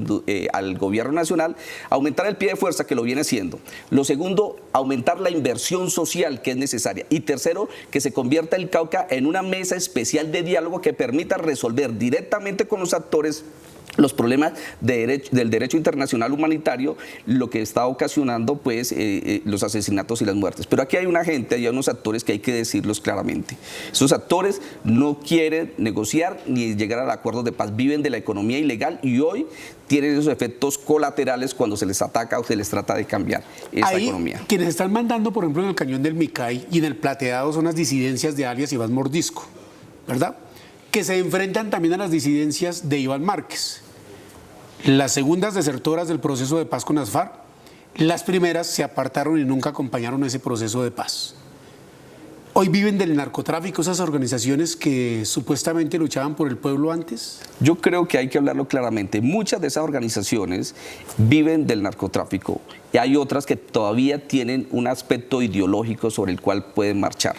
[SPEAKER 12] al gobierno nacional aumentar el pie de fuerza, que lo viene haciendo. Lo segundo, aumentar la inversión social que es necesaria. Y tercero, que se convierta el Cauca en una mesa especial de diálogo que permita resolver directamente con los actores los problemas del derecho internacional humanitario, lo que está ocasionando pues los asesinatos y las muertes. Pero aquí hay una gente, hay unos actores que hay que decirlos claramente. Esos actores no quieren negociar ni llegar al acuerdo de paz, viven de la economía ilegal y hoy tienen esos efectos colaterales cuando se les ataca o se les trata de cambiar esa economía.
[SPEAKER 11] Quienes están mandando, por ejemplo, en el Cañón del Micay y en el Plateado son las disidencias de alias Iván Mordisco, ¿verdad? Que se enfrentan también a las disidencias de Iván Márquez. Las segundas desertoras del proceso de paz con las FARC, las primeras se apartaron y nunca acompañaron ese proceso de paz. ¿Hoy viven del narcotráfico esas organizaciones que supuestamente luchaban por el pueblo antes?
[SPEAKER 12] Yo creo que hay que hablarlo claramente. Muchas de esas organizaciones viven del narcotráfico y hay otras que todavía tienen un aspecto ideológico sobre el cual pueden marchar.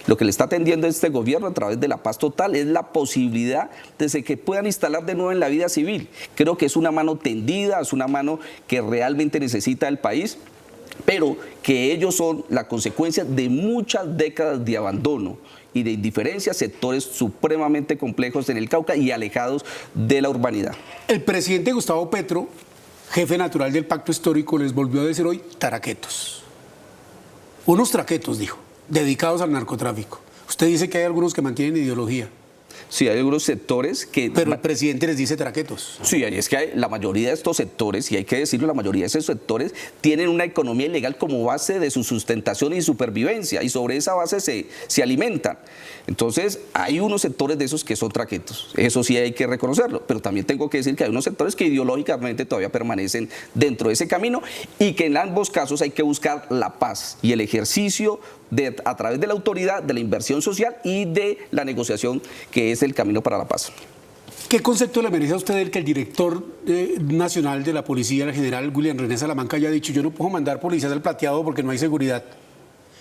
[SPEAKER 12] Lo que le está atendiendo este gobierno a través de la paz total es la posibilidad de que puedan instalar de nuevo en la vida civil. Creo que es una mano tendida, es una mano que realmente necesita el país, pero que ellos son la consecuencia de muchas décadas de abandono y de indiferencia, sectores supremamente complejos en el Cauca y alejados de la urbanidad.
[SPEAKER 11] El presidente Gustavo Petro, jefe natural del Pacto Histórico, les volvió a decir hoy taraquetos. Unos traquetos, dijo, dedicados al narcotráfico. Usted dice que hay algunos que mantienen ideología.
[SPEAKER 12] Sí, hay algunos sectores que...
[SPEAKER 11] Pero el presidente les dice traquetos.
[SPEAKER 12] Sí, es que la mayoría de estos sectores, y hay que decirlo, la mayoría de esos sectores tienen una economía ilegal como base de su sustentación y supervivencia, y sobre esa base se alimentan. Entonces, hay unos sectores de esos que son traquetos, eso sí hay que reconocerlo, pero también tengo que decir que hay unos sectores que ideológicamente todavía permanecen dentro de ese camino y que en ambos casos hay que buscar la paz y el ejercicio a través de la autoridad, de la inversión social y de la negociación, que es el camino para la paz.
[SPEAKER 11] ¿Qué concepto le merece a usted el que el director nacional de la policía, el general William René Salamanca, haya dicho: yo no puedo mandar policías al Plateado porque no hay seguridad?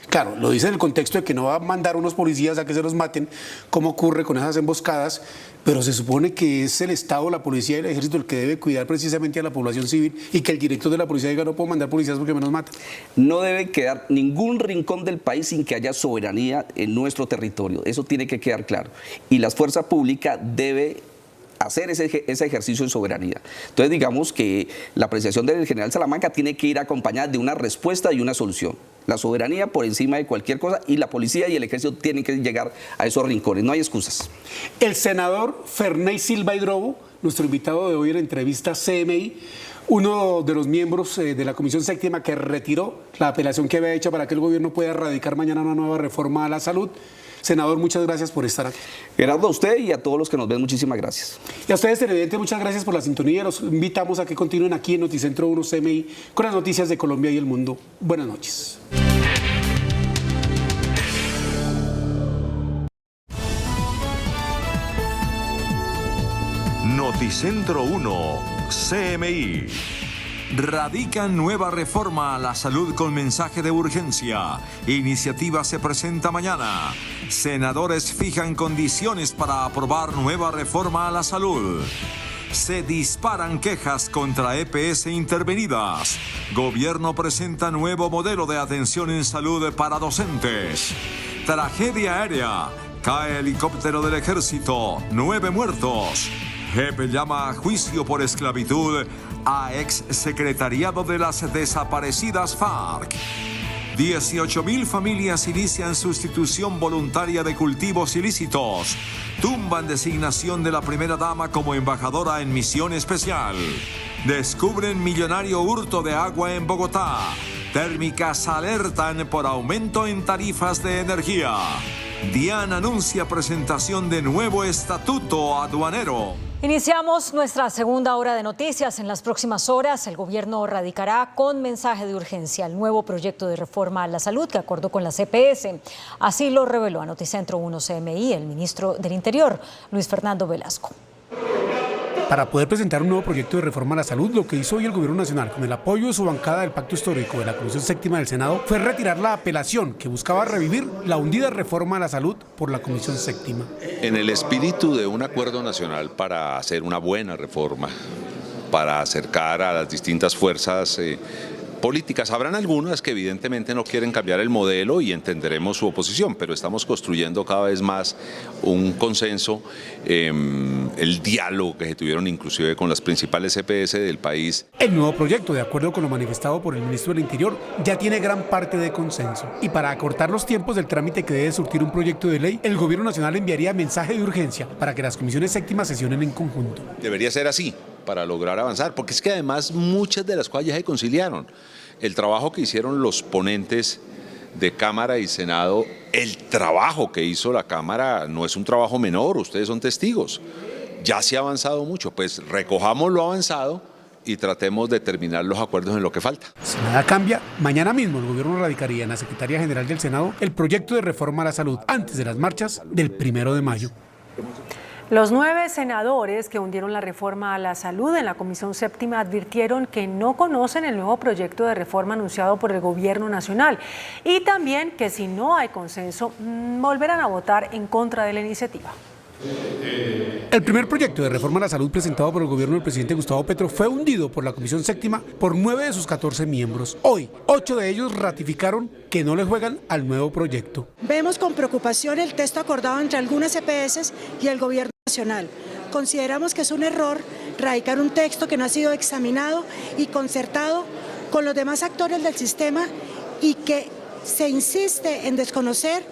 [SPEAKER 11] Claro, lo dice en el contexto de que no va a mandar unos policías a que se los maten, como ocurre con esas emboscadas, pero se supone que es el Estado, la policía y el ejército el que debe cuidar precisamente a la población civil, y que el director de la policía diga: no puedo mandar policías porque me los matan.
[SPEAKER 12] No debe quedar ningún rincón del país sin que haya soberanía en nuestro territorio, eso tiene que quedar claro, y la fuerza pública debe hacer ese ejercicio de soberanía. Entonces digamos que la apreciación del general Salamanca tiene que ir acompañada de una respuesta y una solución. La soberanía por encima de cualquier cosa, y la policía y el ejército tienen que llegar a esos rincones, no hay excusas.
[SPEAKER 11] El senador Ferney Silva Hidrobo, nuestro invitado de hoy en la entrevista CMI, uno de los miembros de la Comisión Séptima que retiró la apelación que había hecho para que el gobierno pueda radicar mañana una nueva reforma a la salud. Senador, muchas gracias por estar aquí.
[SPEAKER 12] Gerardo, a usted y a todos los que nos ven, muchísimas gracias.
[SPEAKER 11] Y a ustedes, televidentes, muchas gracias por la sintonía. Los invitamos a que continúen aquí en Noticentro 1 CMI con las noticias de Colombia y el mundo. Buenas noches.
[SPEAKER 1] Noticentro 1 CMI. Radican nueva reforma a la salud con mensaje de urgencia. Iniciativa se presenta mañana. Senadores fijan condiciones para aprobar nueva reforma a la salud. Se disparan quejas contra EPS intervenidas. Gobierno presenta nuevo modelo de atención en salud para docentes. Tragedia aérea. Cae helicóptero del ejército. 9 muertos. Jefe llama a juicio por esclavitud a ex secretariado de las desaparecidas FARC. 18.000 familias inician sustitución voluntaria de cultivos ilícitos. Tumban designación de la primera dama como embajadora en misión especial. Descubren millonario hurto de agua en Bogotá. Térmicas alertan por aumento en tarifas de energía. DIAN anuncia presentación de nuevo estatuto aduanero.
[SPEAKER 2] Iniciamos nuestra segunda hora de noticias. En las próximas horas, el gobierno radicará con mensaje de urgencia el nuevo proyecto de reforma a la salud que acordó con la CPS. Así lo reveló a Noticentro 1 CMI el ministro del Interior, Luis Fernando Velasco.
[SPEAKER 11] Para poder presentar un nuevo proyecto de reforma a la salud, lo que hizo hoy el Gobierno Nacional, con el apoyo de su bancada del Pacto Histórico de la Comisión Séptima del Senado, fue retirar la apelación que buscaba revivir la hundida reforma a la salud por la Comisión Séptima.
[SPEAKER 13] En el espíritu de un acuerdo nacional para hacer una buena reforma, para acercar a las distintas fuerzas políticas. Habrán algunas que evidentemente no quieren cambiar el modelo y entenderemos su oposición, pero estamos construyendo cada vez más un consenso, el diálogo que se tuvieron inclusive con las principales EPS del país.
[SPEAKER 11] El nuevo proyecto, de acuerdo con lo manifestado por el ministro del Interior, ya tiene gran parte de consenso. Y para acortar los tiempos del trámite que debe surtir un proyecto de ley, el Gobierno Nacional enviaría mensaje de urgencia para que las comisiones séptimas sesionen en conjunto.
[SPEAKER 13] Debería ser así, para lograr avanzar, porque es que además muchas de las cosas ya se conciliaron. El trabajo que hicieron los ponentes de Cámara y Senado, el trabajo que hizo la Cámara no es un trabajo menor, ustedes son testigos. Ya se ha avanzado mucho, pues recojamos lo avanzado y tratemos de terminar los acuerdos en lo que falta.
[SPEAKER 11] Si nada cambia, mañana mismo el gobierno radicaría en la Secretaría General del Senado el proyecto de reforma a la salud antes de las marchas del 1 de mayo.
[SPEAKER 3] Los 9 senadores que hundieron la reforma a la salud en la Comisión Séptima advirtieron que no conocen el nuevo proyecto de reforma anunciado por el Gobierno Nacional y también que si no hay consenso volverán a votar en contra de la iniciativa.
[SPEAKER 11] El primer proyecto de reforma a la salud presentado por el gobierno del presidente Gustavo Petro fue hundido por la Comisión Séptima por 9 de sus 14 miembros. Hoy, 8 de ellos ratificaron que no le juegan al nuevo proyecto.
[SPEAKER 14] Vemos con preocupación el texto acordado entre algunas EPS y el gobierno nacional. Consideramos que es un error radicar un texto que no ha sido examinado y concertado con los demás actores del sistema y que se insiste en desconocer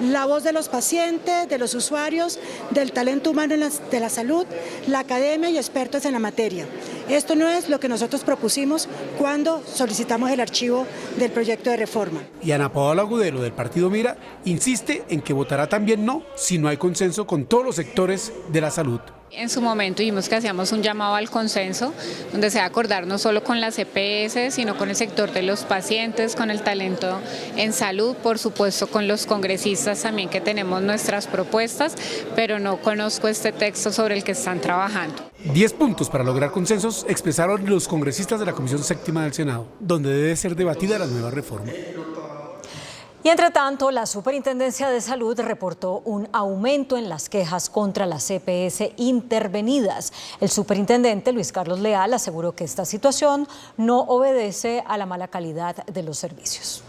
[SPEAKER 14] la voz de los pacientes, de los usuarios, del talento humano de la salud, la academia y expertos en la materia. Esto no es lo que nosotros propusimos cuando solicitamos el archivo del proyecto de reforma.
[SPEAKER 11] Y Ana Paola Agudelo, del partido Mira, insiste en que votará también no si no hay consenso con todos los sectores de la salud.
[SPEAKER 15] En su momento dijimos que hacíamos un llamado al consenso, donde se va a acordar no solo con las EPS, sino con el sector de los pacientes, con el talento en salud, por supuesto con los congresistas también que tenemos nuestras propuestas, pero no conozco este texto sobre el que están trabajando.
[SPEAKER 11] 10 puntos para lograr consensos expresaron los congresistas de la Comisión Séptima del Senado, donde debe ser debatida la nueva reforma.
[SPEAKER 2] Y entre tanto, la Superintendencia de Salud reportó un aumento en las quejas contra las EPS intervenidas. El superintendente Luis Carlos Leal aseguró que esta situación no obedece a la mala calidad de los servicios.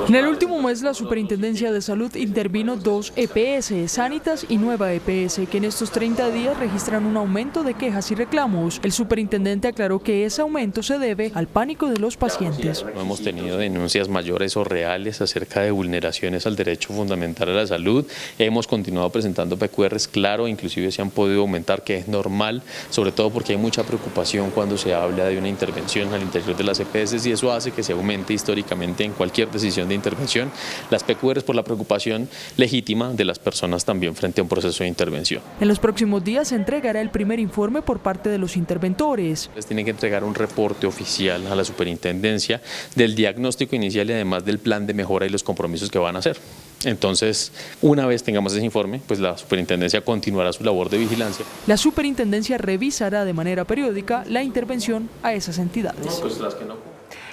[SPEAKER 16] En el último mes, la Superintendencia de Salud intervino 2 EPS, Sanitas y Nueva EPS, que en estos 30 días registran un aumento de quejas y reclamos. El superintendente aclaró que ese aumento se debe al pánico de los pacientes.
[SPEAKER 17] No hemos tenido denuncias mayores o reales acerca de vulneraciones al derecho fundamental a la salud. Hemos continuado presentando PQRs, claro, inclusive se han podido aumentar, que es normal, sobre todo porque hay mucha preocupación cuando se habla de una intervención al interior de las EPS y eso hace que se aumente históricamente en cualquier decisión de intervención las PQRs por la preocupación legítima de las personas también frente a un proceso de intervención.
[SPEAKER 16] En los próximos días se entregará el primer informe por parte de los interventores.
[SPEAKER 17] Les tienen que entregar un reporte oficial a la superintendencia del diagnóstico inicial y además del plan de mejora y los compromisos que van a hacer. Entonces, una vez tengamos ese informe, pues la superintendencia continuará su labor de vigilancia.
[SPEAKER 16] La superintendencia revisará de manera periódica la intervención a esas entidades.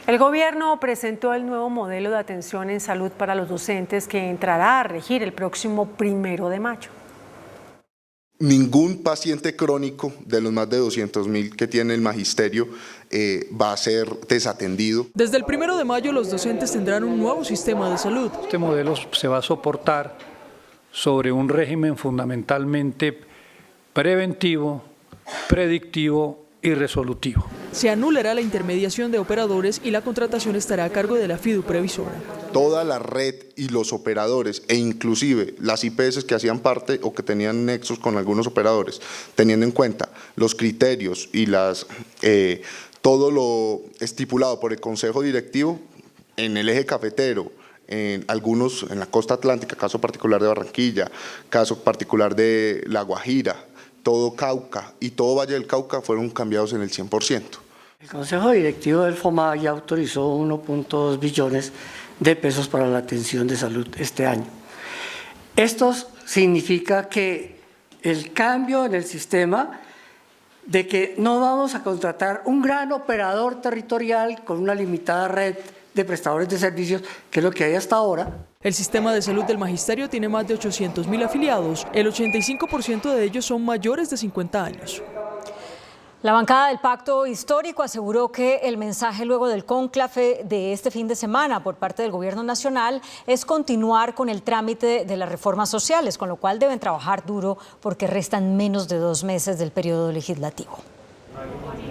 [SPEAKER 3] El gobierno presentó el nuevo modelo de atención en salud para los docentes que entrará a regir el próximo 1 de mayo.
[SPEAKER 18] Ningún paciente crónico de los más de 200.000 que tiene el magisterio va a ser desatendido.
[SPEAKER 16] Desde el 1 de mayo los docentes tendrán un nuevo sistema de salud.
[SPEAKER 19] Este modelo se va a soportar sobre un régimen fundamentalmente preventivo, predictivo y resolutivo.
[SPEAKER 16] Se anulará la intermediación de operadores y la contratación estará a cargo de la FIDU previsora.
[SPEAKER 18] Toda la red y los operadores e inclusive las IPS que hacían parte o que tenían nexos con algunos operadores, teniendo en cuenta los criterios y todo lo estipulado por el Consejo Directivo en el eje cafetero, en algunos en la costa atlántica, caso particular de Barranquilla, caso particular de La Guajira, todo Cauca y todo Valle del Cauca fueron cambiados en el 100%.
[SPEAKER 20] El Consejo Directivo del FOMA ya autorizó 1.2 billones de pesos para la atención de salud este año. Esto significa que el cambio en el sistema de que no vamos a contratar un gran operador territorial con una limitada red de prestadores de servicios, que es lo que hay hasta ahora.
[SPEAKER 16] El sistema de salud del magisterio tiene más de 800.000 afiliados. El 85% de ellos son mayores de 50 años.
[SPEAKER 2] La bancada del Pacto Histórico aseguró que el mensaje luego del cónclave de este fin de semana por parte del Gobierno Nacional es continuar con el trámite de las reformas sociales, con lo cual deben trabajar duro porque restan menos de 2 meses del periodo legislativo.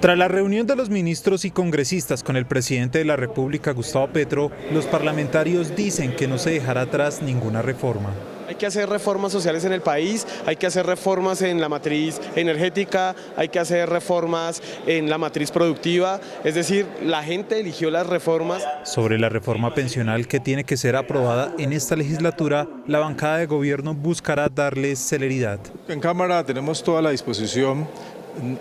[SPEAKER 21] Tras la reunión de los ministros y congresistas con el presidente de la República, Gustavo Petro, los parlamentarios dicen que no se dejará atrás ninguna reforma.
[SPEAKER 22] Hay que hacer reformas sociales en el país, hay que hacer reformas en la matriz energética, hay que hacer reformas en la matriz productiva, es decir, la gente eligió las reformas.
[SPEAKER 21] Sobre la reforma pensional que tiene que ser aprobada en esta legislatura, la bancada de gobierno buscará darle celeridad.
[SPEAKER 23] En Cámara tenemos toda la disposición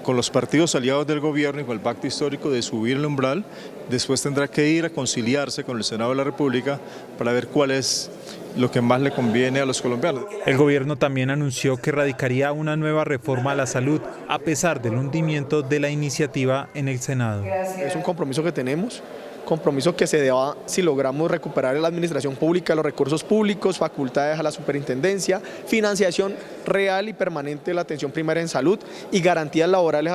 [SPEAKER 23] con los partidos aliados del gobierno y con el pacto histórico de subir el umbral. Después tendrá que ir a conciliarse con el Senado de la República para ver cuál es lo que más le conviene a los colombianos.
[SPEAKER 21] El gobierno también anunció que radicaría una nueva reforma a la salud, a pesar del hundimiento de la iniciativa en el Senado.
[SPEAKER 22] Es un compromiso que tenemos, compromiso que se deba si logramos recuperar la administración pública, los recursos públicos, facultades a la superintendencia, financiación real y permanente de la atención primaria en salud y garantías laborales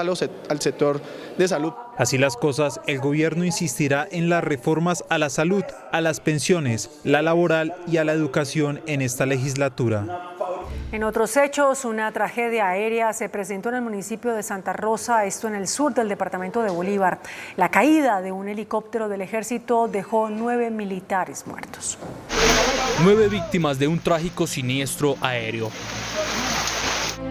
[SPEAKER 22] al sector de salud.
[SPEAKER 21] Así las cosas, el gobierno insistirá en las reformas a la salud, a las pensiones, la laboral y a la educación en esta legislatura.
[SPEAKER 3] En otros hechos, una tragedia aérea se presentó en el municipio de Santa Rosa, esto en el sur del departamento de Bolívar. La caída de un helicóptero del ejército dejó 9 militares muertos.
[SPEAKER 5] 9 víctimas de un trágico siniestro aéreo.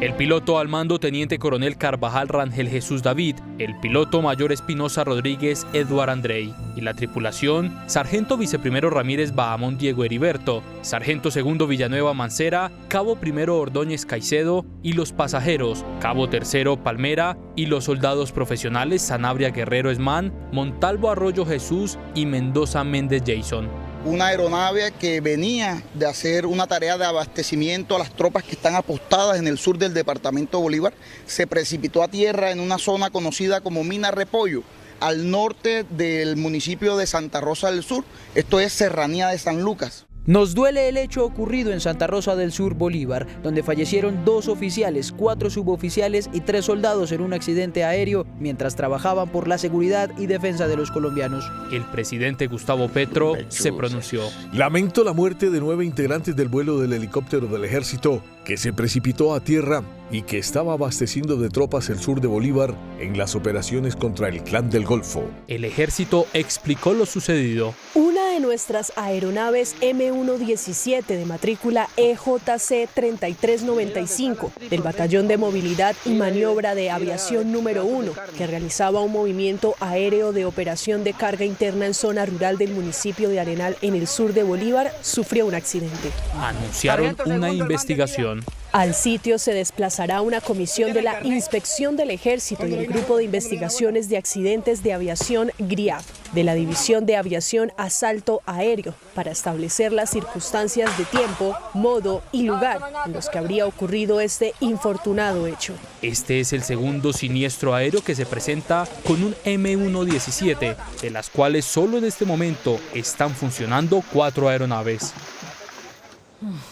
[SPEAKER 5] El piloto al mando, teniente coronel Carvajal Rangel Jesús David, el piloto mayor Espinosa Rodríguez Eduard Andrei y la tripulación, sargento viceprimero Ramírez Bahamón Diego Heriberto, sargento segundo Villanueva Mancera, cabo primero Ordóñez Caicedo y los pasajeros, cabo tercero Palmera y los soldados profesionales Sanabria Guerrero Esmán, Montalvo Arroyo Jesús y Mendoza Méndez Jason.
[SPEAKER 6] Una aeronave que venía de hacer una tarea de abastecimiento a las tropas que están apostadas en el sur del departamento de Bolívar, se precipitó a tierra en una zona conocida como Mina Repollo, al norte del municipio de Santa Rosa del Sur, esto es Serranía de San Lucas.
[SPEAKER 8] Nos duele el hecho ocurrido en Santa Rosa del Sur, Bolívar, donde fallecieron 2 oficiales, 4 suboficiales y 3 soldados en un accidente aéreo mientras trabajaban por la seguridad y defensa de los colombianos.
[SPEAKER 5] El presidente Gustavo Petro se pronunció.
[SPEAKER 24] Lamento la muerte de 9 integrantes del vuelo del helicóptero del ejército que se precipitó a tierra y que estaba abasteciendo de tropas el sur de Bolívar en las operaciones contra el Clan del Golfo.
[SPEAKER 5] El ejército explicó lo sucedido.
[SPEAKER 25] Una de nuestras aeronaves M117 de matrícula EJC 3395 del Batallón de Movilidad y Maniobra de Aviación número 1, que realizaba un movimiento aéreo de operación de carga interna en zona rural del municipio de Arenal en el sur de Bolívar, sufrió un accidente.
[SPEAKER 5] Anunciaron una investigación.
[SPEAKER 25] Al sitio se desplazará una comisión de la Inspección del Ejército y el Grupo de Investigaciones de Accidentes de Aviación GRIAF, de la División de Aviación Asalto Aéreo, para establecer las circunstancias de tiempo, modo y lugar en los que habría ocurrido este infortunado hecho.
[SPEAKER 5] Este es el segundo siniestro aéreo que se presenta con un M117, de las cuales solo en este momento están funcionando 4 aeronaves.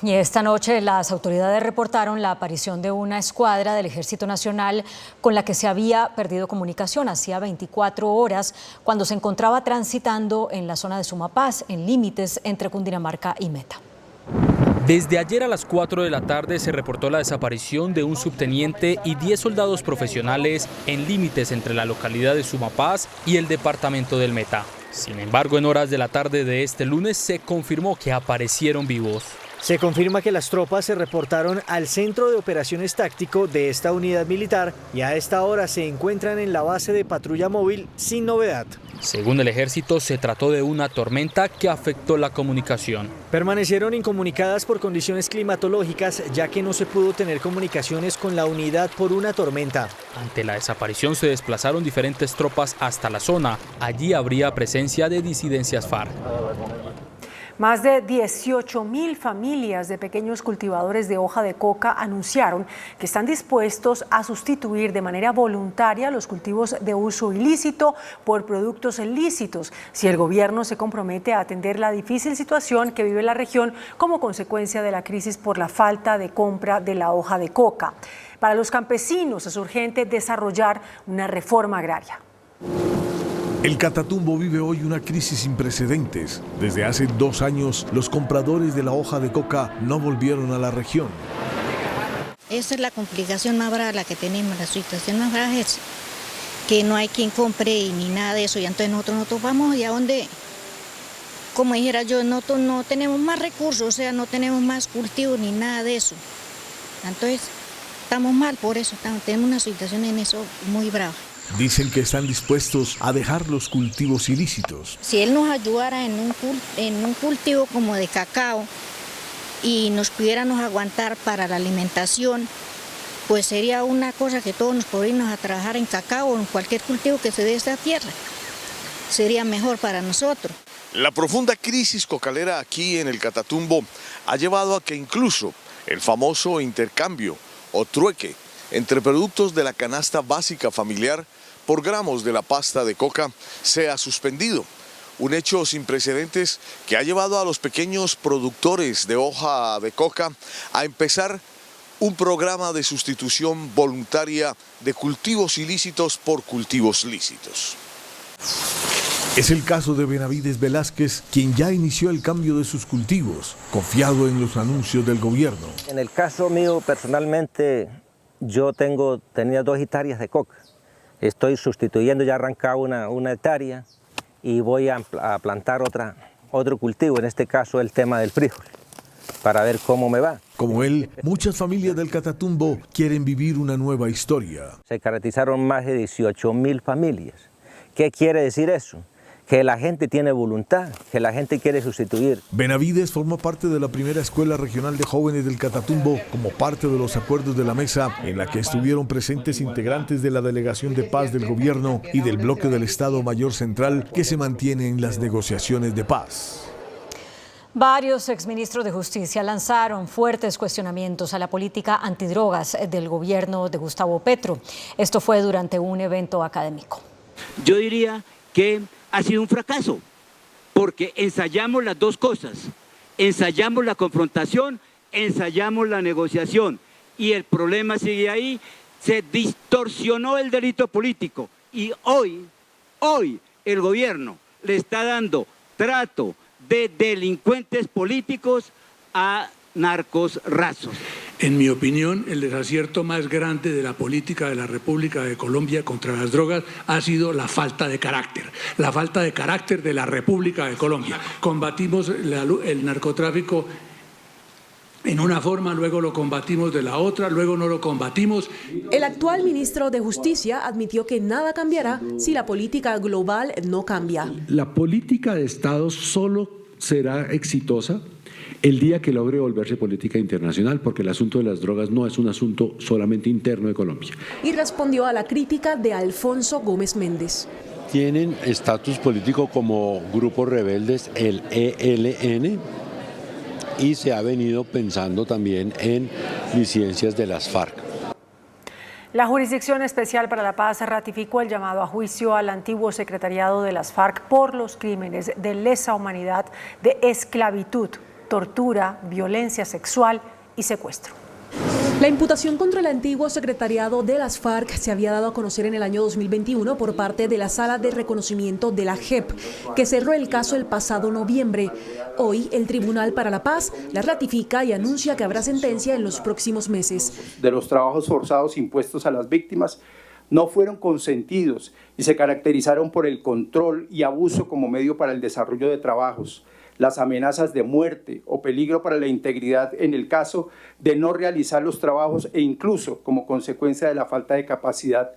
[SPEAKER 2] Y esta noche las autoridades reportaron la aparición de una escuadra del Ejército Nacional con la que se había perdido comunicación hacía 24 horas cuando se encontraba transitando en la zona de Sumapaz, en límites entre Cundinamarca y Meta.
[SPEAKER 5] Desde ayer a las 4 de la tarde se reportó la desaparición de un subteniente y 10 soldados profesionales en límites entre la localidad de Sumapaz y el departamento del Meta. Sin embargo, en horas de la tarde de este lunes se confirmó que aparecieron vivos.
[SPEAKER 26] Se confirma que las tropas se reportaron al Centro de Operaciones Táctico de esta unidad militar y a esta hora se encuentran en la base de patrulla móvil sin novedad.
[SPEAKER 5] Según el ejército, se trató de una tormenta que afectó la comunicación.
[SPEAKER 26] Permanecieron incomunicadas por condiciones climatológicas, ya que no se pudo tener comunicaciones con la unidad por una tormenta.
[SPEAKER 5] Ante la desaparición se desplazaron diferentes tropas hasta la zona. Allí habría presencia de disidencias FARC.
[SPEAKER 3] Más de 18.000 familias de pequeños cultivadores de hoja de coca anunciaron que están dispuestos a sustituir de manera voluntaria los cultivos de uso ilícito por productos lícitos si el gobierno se compromete a atender la difícil situación que vive la región como consecuencia de la crisis por la falta de compra de la hoja de coca. Para los campesinos es urgente desarrollar una reforma agraria.
[SPEAKER 24] El Catatumbo vive hoy una crisis sin precedentes. Desde hace 2 años, los compradores de la hoja de coca no volvieron a la región.
[SPEAKER 27] Esa es la complicación más brava la que tenemos, la situación más brava es que no hay quien compre ni nada de eso, y entonces nosotros vamos y a donde, como dijera yo, no tenemos más recursos, o sea, no tenemos más cultivos ni nada de eso. Entonces estamos mal por eso, tenemos una situación en eso muy brava.
[SPEAKER 24] Dicen que están dispuestos a dejar los cultivos ilícitos.
[SPEAKER 27] Si él nos ayudara en un cultivo como de cacao y nos pudiéramos aguantar para la alimentación, pues sería una cosa que todos nos podríamos a trabajar en cacao o en cualquier cultivo que se dé esta tierra. Sería mejor para nosotros.
[SPEAKER 28] La profunda crisis cocalera aquí en el Catatumbo ha llevado a que incluso el famoso intercambio o trueque entre productos de la canasta básica familiar por gramos de la pasta de coca sea suspendido. Un hecho sin precedentes que ha llevado a los pequeños productores de hoja de coca a empezar un programa de sustitución voluntaria de cultivos ilícitos por cultivos lícitos.
[SPEAKER 24] Es el caso de Benavides Velázquez, quien ya inició el cambio de sus cultivos, confiado en los anuncios del gobierno.
[SPEAKER 1] En el caso mío, personalmente, yo tenía 2 hectáreas de coca. Estoy sustituyendo, ya arrancado una hectárea y voy a plantar otro cultivo, en este caso el tema del frijol, para ver cómo me va.
[SPEAKER 24] Como él, muchas familias del Catatumbo quieren vivir una nueva historia.
[SPEAKER 1] Se caracterizaron más de 18.000 familias. ¿Qué quiere decir eso? Que la gente tiene voluntad, que la gente quiere sustituir.
[SPEAKER 24] Benavides formó parte de la primera escuela regional de jóvenes del Catatumbo como parte de los acuerdos de la mesa en la que estuvieron presentes integrantes de la Delegación de Paz del Gobierno y del bloque del Estado Mayor Central que se mantiene en las negociaciones de paz.
[SPEAKER 2] Varios exministros de Justicia lanzaron fuertes cuestionamientos a la política antidrogas del gobierno de Gustavo Petro. Esto fue durante un evento académico.
[SPEAKER 4] Yo diría que ha sido un fracaso, porque ensayamos las dos cosas, ensayamos la confrontación, ensayamos la negociación, y el problema sigue ahí, se distorsionó el delito político, y hoy el gobierno le está dando trato de delincuentes políticos a narcos rasos.
[SPEAKER 7] En mi opinión, el desacierto más grande de la política de la República de Colombia contra las drogas ha sido la falta de carácter de la República de Colombia. Combatimos el narcotráfico en una forma, luego lo combatimos de la otra, luego no lo combatimos.
[SPEAKER 25] El actual ministro de Justicia admitió que nada cambiará si la política global no cambia.
[SPEAKER 9] La política de Estado solo será exitosa el día que logre volverse política internacional, porque el asunto de las drogas no es un asunto solamente interno de Colombia.
[SPEAKER 25] Y respondió a la crítica de Alfonso Gómez Méndez.
[SPEAKER 9] Tienen estatus político como grupos rebeldes el ELN y se ha venido pensando también en disidencias de las FARC.
[SPEAKER 3] La Jurisdicción Especial para la Paz ratificó el llamado a juicio al antiguo secretariado de las FARC por los crímenes de lesa humanidad, de esclavitud, tortura, violencia sexual y secuestro.
[SPEAKER 25] La imputación contra el antiguo secretariado de las FARC se había dado a conocer en el año 2021 por parte de la Sala de Reconocimiento de la JEP, que cerró el caso el pasado noviembre. Hoy, el Tribunal para la Paz la ratifica y anuncia que habrá sentencia en los próximos meses.
[SPEAKER 10] De los trabajos forzados impuestos a las víctimas no fueron consentidos y se caracterizaron por el control y abuso como medio para el desarrollo de trabajos, las amenazas de muerte o peligro para la integridad en el caso de no realizar los trabajos e incluso como consecuencia de la falta de capacidad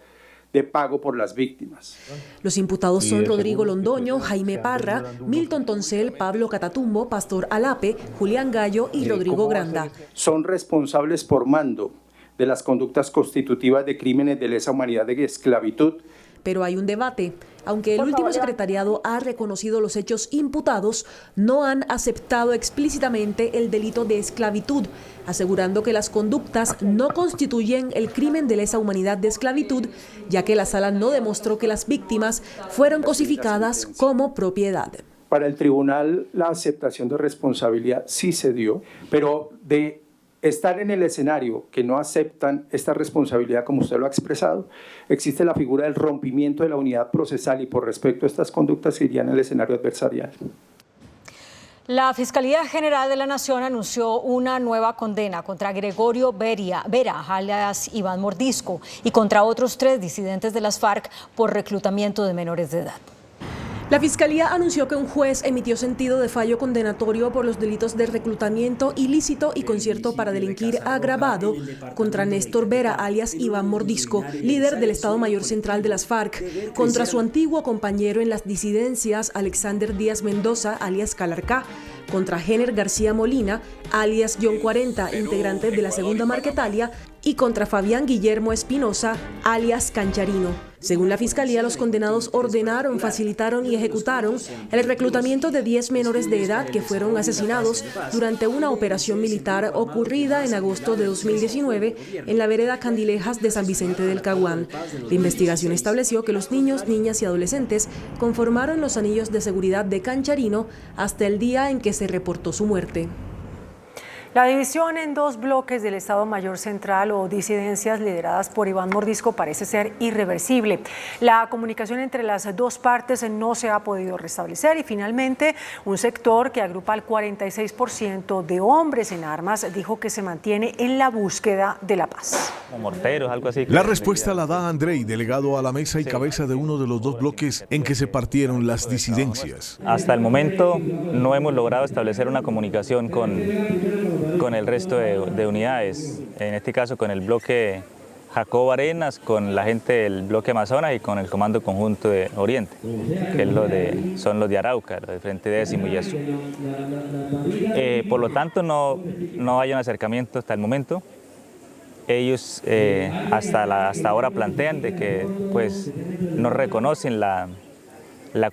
[SPEAKER 10] de pago por las víctimas.
[SPEAKER 25] Los imputados son Rodrigo Londoño, Jaime Parra, Milton Toncel, Pablo Catatumbo, Pastor Alape, Julián Gallo y Rodrigo Granda.
[SPEAKER 10] Son responsables por mando de las conductas constitutivas de crímenes de lesa humanidad de esclavitud.
[SPEAKER 25] Pero hay un debate. Aunque el último secretariado ha reconocido los hechos imputados, no han aceptado explícitamente el delito de esclavitud, asegurando que las conductas no constituyen el crimen de lesa humanidad de esclavitud, ya que la sala no demostró que las víctimas fueron cosificadas como propiedad.
[SPEAKER 10] Para el tribunal, la aceptación de responsabilidad sí se dio, pero de estar en el escenario que no aceptan esta responsabilidad, como usted lo ha expresado, existe la figura del rompimiento de la unidad procesal y por respecto a estas conductas irían al escenario adversarial.
[SPEAKER 2] La Fiscalía General de la Nación anunció una nueva condena contra Gregorio Vera, alias Iván Mordisco, y contra otros 3 disidentes de las FARC por reclutamiento de menores de edad.
[SPEAKER 25] La Fiscalía anunció que un juez emitió sentido de fallo condenatorio por los delitos de reclutamiento ilícito y concierto para delinquir agravado contra Néstor Vera, alias Iván Mordisco, líder del Estado Mayor Central de las FARC, contra su antiguo compañero en las disidencias, Alexander Díaz Mendoza, alias Calarcá, contra Jenner García Molina, alias John 40, integrante de la Segunda Marquetalia, y contra Fabián Guillermo Espinosa, alias Cancharino. Según la Fiscalía, los condenados ordenaron, facilitaron y ejecutaron el reclutamiento de 10 menores de edad que fueron asesinados durante una operación militar ocurrida en agosto de 2019 en la vereda Candilejas de San Vicente del Caguán. La investigación estableció que los niños, niñas y adolescentes conformaron los anillos de seguridad de Cancharino hasta el día en que se reportó su muerte.
[SPEAKER 3] La división en dos bloques del Estado Mayor Central o disidencias lideradas por Iván Mordisco parece ser irreversible. La comunicación entre las dos partes no se ha podido restablecer y finalmente un sector que agrupa al 46% de hombres en armas dijo que se mantiene en la búsqueda de la paz.
[SPEAKER 11] Morteros, algo así.
[SPEAKER 24] La respuesta la da Andrei, delegado a la mesa y cabeza de uno de los dos bloques en que se partieron las disidencias.
[SPEAKER 11] Hasta el momento no hemos logrado establecer una comunicación con el resto de unidades, en este caso con el bloque Jacobo Arenas, con la gente del bloque Amazonas y con el Comando Conjunto de Oriente, que es son los de Arauca, los de Frente Décimo y eso. Por lo tanto, no hay un acercamiento hasta el momento. Ellos hasta ahora plantean de que pues, no reconocen la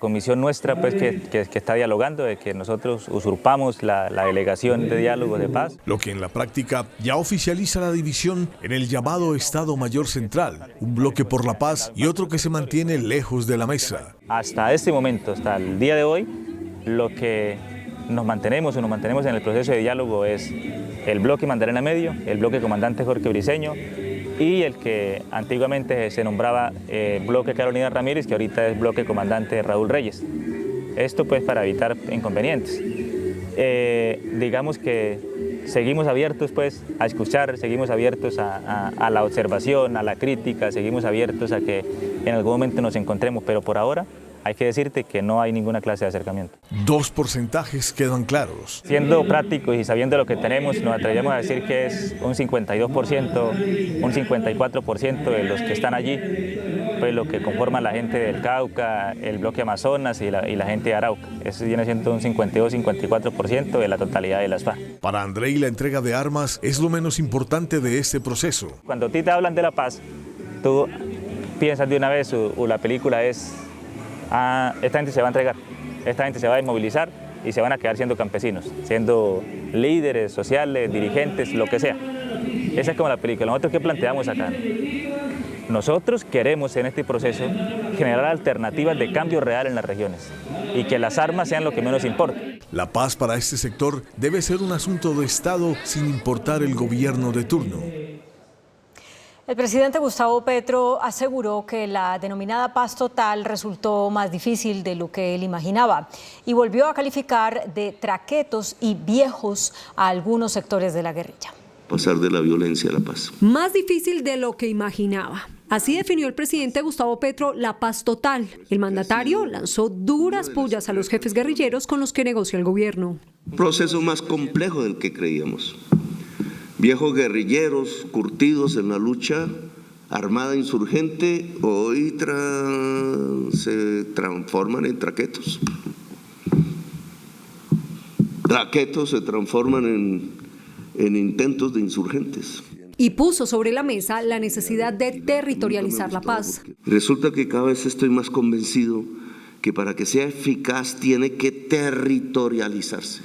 [SPEAKER 11] comisión nuestra pues, que está dialogando, de que nosotros usurpamos la delegación de diálogo de paz.
[SPEAKER 24] Lo que en la práctica ya oficializa la división en el llamado Estado Mayor Central, un bloque por la paz y otro que se mantiene lejos de la mesa.
[SPEAKER 11] Hasta este momento, hasta el día de hoy, lo que nos mantenemos en el proceso de diálogo es el bloque Magdalena Medio, el bloque comandante Jorge Briceño y el que antiguamente se nombraba bloque Carolina Ramírez, que ahorita es bloque comandante Raúl Reyes. Esto pues para evitar inconvenientes. Digamos que seguimos abiertos pues a escuchar, seguimos abiertos a la observación, a la crítica, seguimos abiertos a que en algún momento nos encontremos, pero por ahora hay que decirte que no hay ninguna clase de acercamiento.
[SPEAKER 24] Dos porcentajes quedan claros.
[SPEAKER 11] Siendo prácticos y sabiendo lo que tenemos, nos atrevemos a decir que es un 52%, un 54% de los que están allí, pues lo que conforman la gente del Cauca, el bloque Amazonas y la gente de Arauca. Eso viene siendo un 52-54% de la totalidad de las FARC.
[SPEAKER 24] Para Andrei, la entrega de armas es lo menos importante de este proceso.
[SPEAKER 11] Cuando a ti te hablan de la paz, tú piensas de una vez o la película es: esta gente se va a entregar, esta gente se va a desmovilizar y se van a quedar siendo campesinos, siendo líderes sociales, dirigentes, lo que sea. Esa es como la película. ¿Nosotros qué planteamos acá? Nosotros queremos en este proceso generar alternativas de cambio real en las regiones y que las armas sean lo que menos importa.
[SPEAKER 24] La paz para este sector debe ser un asunto de Estado sin importar el gobierno de turno.
[SPEAKER 2] El presidente Gustavo Petro aseguró que la denominada paz total resultó más difícil de lo que él imaginaba y volvió a calificar de traquetos y viejos a algunos sectores de la guerrilla.
[SPEAKER 12] Pasar de la violencia a la paz.
[SPEAKER 25] Más difícil de lo que imaginaba. Así definió el presidente Gustavo Petro la paz total. El mandatario lanzó duras pullas a los jefes guerrilleros con los que negocia el gobierno.
[SPEAKER 12] Un proceso más complejo del que creíamos. Viejos guerrilleros curtidos en la lucha armada insurgente hoy se transforman en traquetos. Traquetos se transforman en intentos de insurgentes.
[SPEAKER 25] Y puso sobre la mesa la necesidad de territorializar la paz.
[SPEAKER 12] Resulta que cada vez estoy más convencido que para que sea eficaz tiene que territorializarse.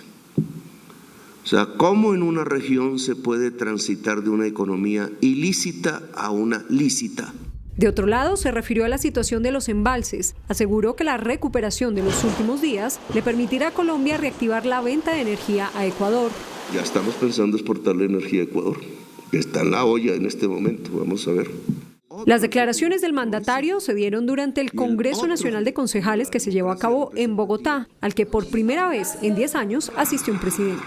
[SPEAKER 12] O sea, ¿cómo en una región se puede transitar de una economía ilícita a una lícita?
[SPEAKER 25] De otro lado, se refirió a la situación de los embalses. Aseguró que la recuperación de los últimos días le permitirá a Colombia reactivar la venta de energía a Ecuador.
[SPEAKER 12] Ya estamos pensando exportarle energía a Ecuador. Está en la olla en este momento, vamos a ver.
[SPEAKER 25] Las declaraciones del mandatario se dieron durante el Congreso Nacional de Concejales que se llevó a cabo en Bogotá, al que por primera vez en 10 años asistió un presidente.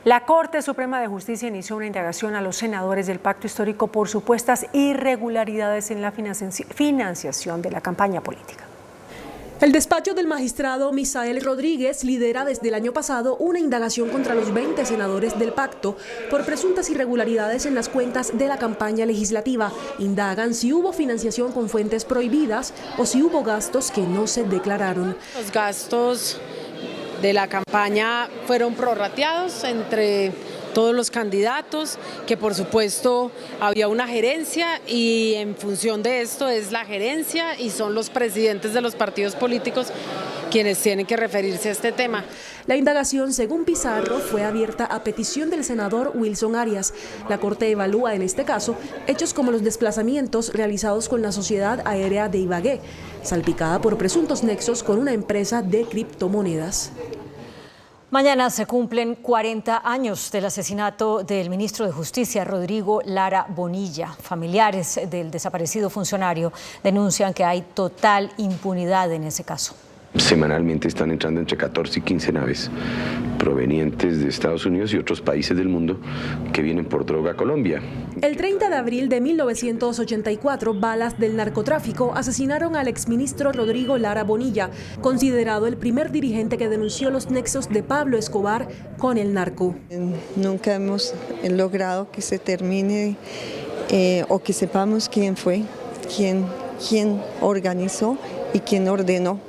[SPEAKER 3] La Corte Suprema de Justicia inició una indagación a los senadores del Pacto Histórico por supuestas irregularidades en la financiación de la campaña política.
[SPEAKER 13] El despacho del magistrado Misael Rodríguez lidera desde el año pasado una indagación contra los 20 senadores del pacto por presuntas irregularidades en las cuentas de la campaña legislativa. Indagan si hubo financiación con fuentes prohibidas o si hubo gastos que no se declararon.
[SPEAKER 14] Los gastos de la campaña fueron prorrateados entre todos los candidatos, que por supuesto había una gerencia y en función de esto es la gerencia y son los presidentes de los partidos políticos quienes tienen que referirse a este tema.
[SPEAKER 13] La indagación, según Pizarro, fue abierta a petición del senador Wilson Arias. La Corte evalúa en este caso hechos como los desplazamientos realizados con la Sociedad Aérea de Ibagué, salpicada por presuntos nexos con una empresa de criptomonedas.
[SPEAKER 2] Mañana se cumplen 40 años del asesinato del ministro de Justicia, Rodrigo Lara Bonilla. Familiares del desaparecido funcionario denuncian que hay total impunidad en ese caso.
[SPEAKER 15] Semanalmente están entrando entre 14 y 15 naves provenientes de Estados Unidos y otros países del mundo que vienen por droga a Colombia.
[SPEAKER 13] El 30 de abril de 1984, balas del narcotráfico asesinaron al exministro Rodrigo Lara Bonilla, considerado el primer dirigente que denunció los nexos de Pablo Escobar con el narco.
[SPEAKER 16] Nunca hemos logrado que se termine o que sepamos quién fue, quién organizó y quién ordenó.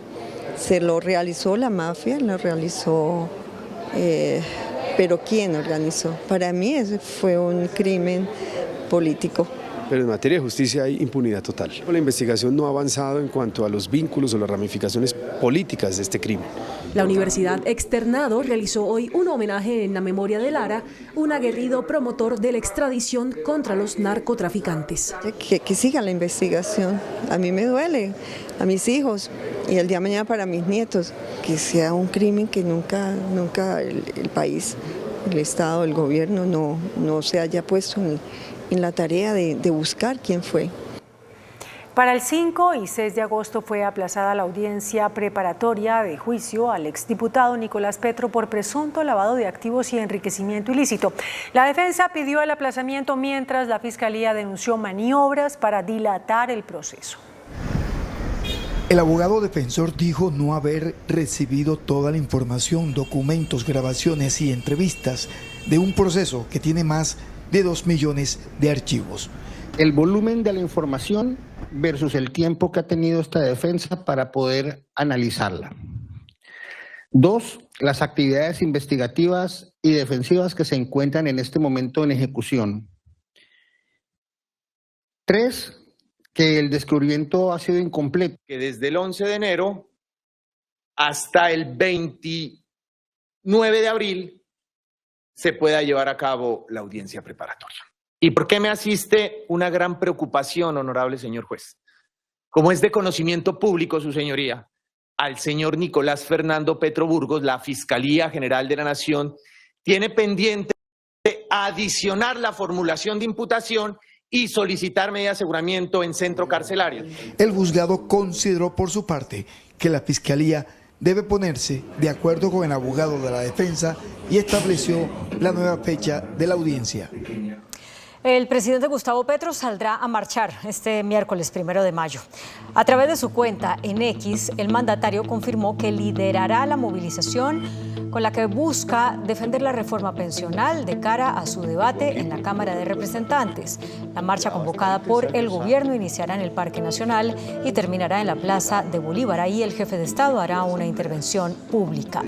[SPEAKER 16] Se lo realizó la mafia, lo realizó, pero ¿quién organizó? Para mí ese fue un crimen político.
[SPEAKER 17] Pero en materia de justicia hay impunidad total. La investigación no ha avanzado en cuanto a los vínculos o las ramificaciones políticas de este crimen.
[SPEAKER 13] La Universidad Externado realizó hoy un homenaje en la memoria de Lara, un aguerrido promotor de la extradición contra los narcotraficantes.
[SPEAKER 16] Que siga la investigación. A mí me duele, a mis hijos y el día de mañana para mis nietos, que sea un crimen que nunca el país, el Estado, el gobierno no se haya puesto en la tarea de buscar quién fue.
[SPEAKER 3] Para el 5 y 6 de agosto fue aplazada la audiencia preparatoria de juicio al exdiputado Nicolás Petro por presunto lavado de activos y enriquecimiento ilícito. La defensa pidió el aplazamiento mientras la Fiscalía denunció maniobras para dilatar el proceso.
[SPEAKER 18] El abogado defensor dijo no haber recibido toda la información, documentos, grabaciones y entrevistas de un proceso que tiene más de 2 millones de archivos.
[SPEAKER 19] El volumen de la información versus el tiempo que ha tenido esta defensa para poder analizarla. 2, las actividades investigativas y defensivas que se encuentran en este momento en ejecución. 3, que el descubrimiento ha sido incompleto.
[SPEAKER 20] Que desde el 11 de enero hasta el 29 de abril se pueda llevar a cabo la audiencia preparatoria. ¿Y por qué me asiste una gran preocupación, honorable señor juez? Como es de conocimiento público, su señoría, al señor Nicolás Fernando Petro Burgos, la Fiscalía General de la Nación tiene pendiente de adicionar la formulación de imputación y solicitar medida de aseguramiento en centro carcelario.
[SPEAKER 18] El juzgado consideró por su parte que la Fiscalía debe ponerse de acuerdo con el abogado de la defensa y estableció la nueva fecha de la audiencia.
[SPEAKER 2] El presidente Gustavo Petro saldrá a marchar este miércoles 1 de mayo. A través de su cuenta en X, el mandatario confirmó que liderará la movilización con la que busca defender la reforma pensional de cara a su debate en la Cámara de Representantes. La marcha convocada por el gobierno iniciará en el Parque Nacional y terminará en la Plaza de Bolívar. Ahí el jefe de Estado hará una intervención pública.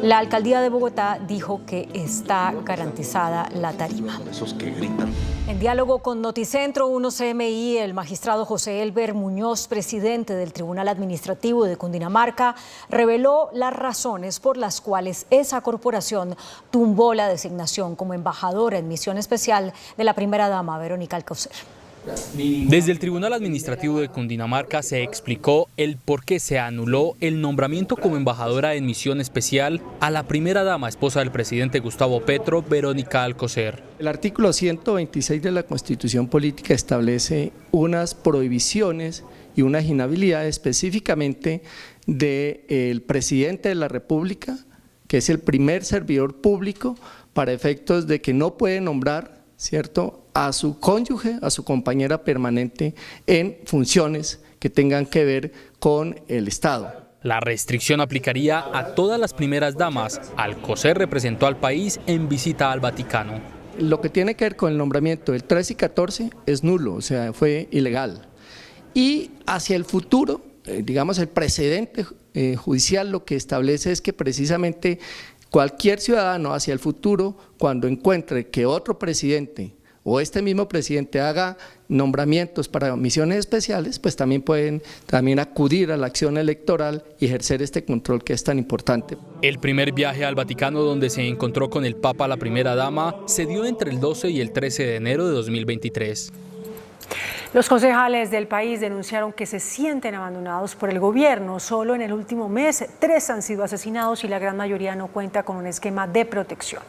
[SPEAKER 2] La alcaldía de Bogotá dijo que está garantizada la tarima.
[SPEAKER 12] Esos que gritan.
[SPEAKER 2] En diálogo con Noticentro 1CMI, el magistrado José Elber Muñoz, presidente del Tribunal Administrativo de Cundinamarca, reveló las razones por las cuales esa corporación tumbó la designación como embajadora en misión especial de la primera dama Verónica Alcocer.
[SPEAKER 5] Desde el Tribunal Administrativo de Cundinamarca se explicó el por qué se anuló el nombramiento como embajadora en misión especial a la primera dama, esposa del presidente Gustavo Petro, Verónica Alcocer.
[SPEAKER 22] El artículo 126 de la Constitución Política establece unas prohibiciones y unas inhabilidades específicamente del presidente de la República, que es el primer servidor público, para efectos de que no puede nombrar, ¿cierto?, a su cónyuge, a su compañera permanente en funciones que tengan que ver con el Estado.
[SPEAKER 5] La restricción aplicaría a todas las primeras damas. Alcocer representó al país en visita al Vaticano.
[SPEAKER 22] Lo que tiene que ver con el nombramiento del 13 y 14 es nulo, o sea, fue ilegal. Y hacia el futuro, digamos, el precedente judicial lo que establece es que precisamente cualquier ciudadano hacia el futuro, cuando encuentre que otro presidente o este mismo presidente haga nombramientos para misiones especiales, pues también pueden acudir a la acción electoral y ejercer este control que es tan importante.
[SPEAKER 5] El primer viaje al Vaticano, donde se encontró con el Papa la primera dama, se dio entre el 12 y el 13 de enero de 2023.
[SPEAKER 3] Los concejales del país denunciaron que se sienten abandonados por el gobierno. Solo en el último mes, 3 han sido asesinados y la gran mayoría no cuenta con un esquema de protección.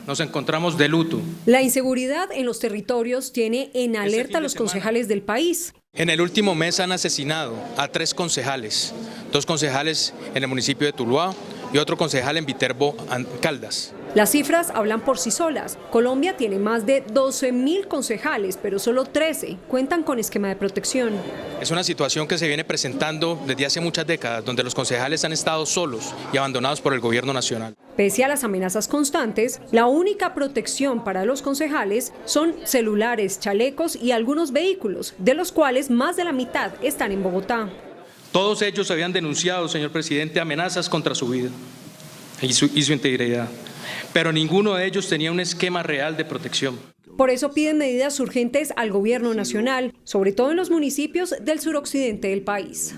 [SPEAKER 1] Nos encontramos de luto.
[SPEAKER 6] La inseguridad en los territorios tiene en alerta a los concejales del país.
[SPEAKER 1] En el último mes han asesinado a 3 concejales, 2 concejales en el municipio de Tuluá y otro concejal en Viterbo, Caldas.
[SPEAKER 6] Las cifras hablan por sí solas. Colombia tiene más de 12.000 concejales, pero solo 13 cuentan con esquema de protección.
[SPEAKER 1] Es una situación que se viene presentando desde hace muchas décadas, donde los concejales han estado solos y abandonados por el gobierno nacional.
[SPEAKER 6] Pese a las amenazas constantes, la única protección para los concejales son celulares, chalecos y algunos vehículos, de los cuales más de la mitad están en Bogotá.
[SPEAKER 1] Todos ellos habían denunciado, señor presidente, amenazas contra su vida y su integridad, pero ninguno de ellos tenía un esquema real de protección.
[SPEAKER 6] Por eso piden medidas urgentes al gobierno nacional, sobre todo en los municipios del suroccidente del país.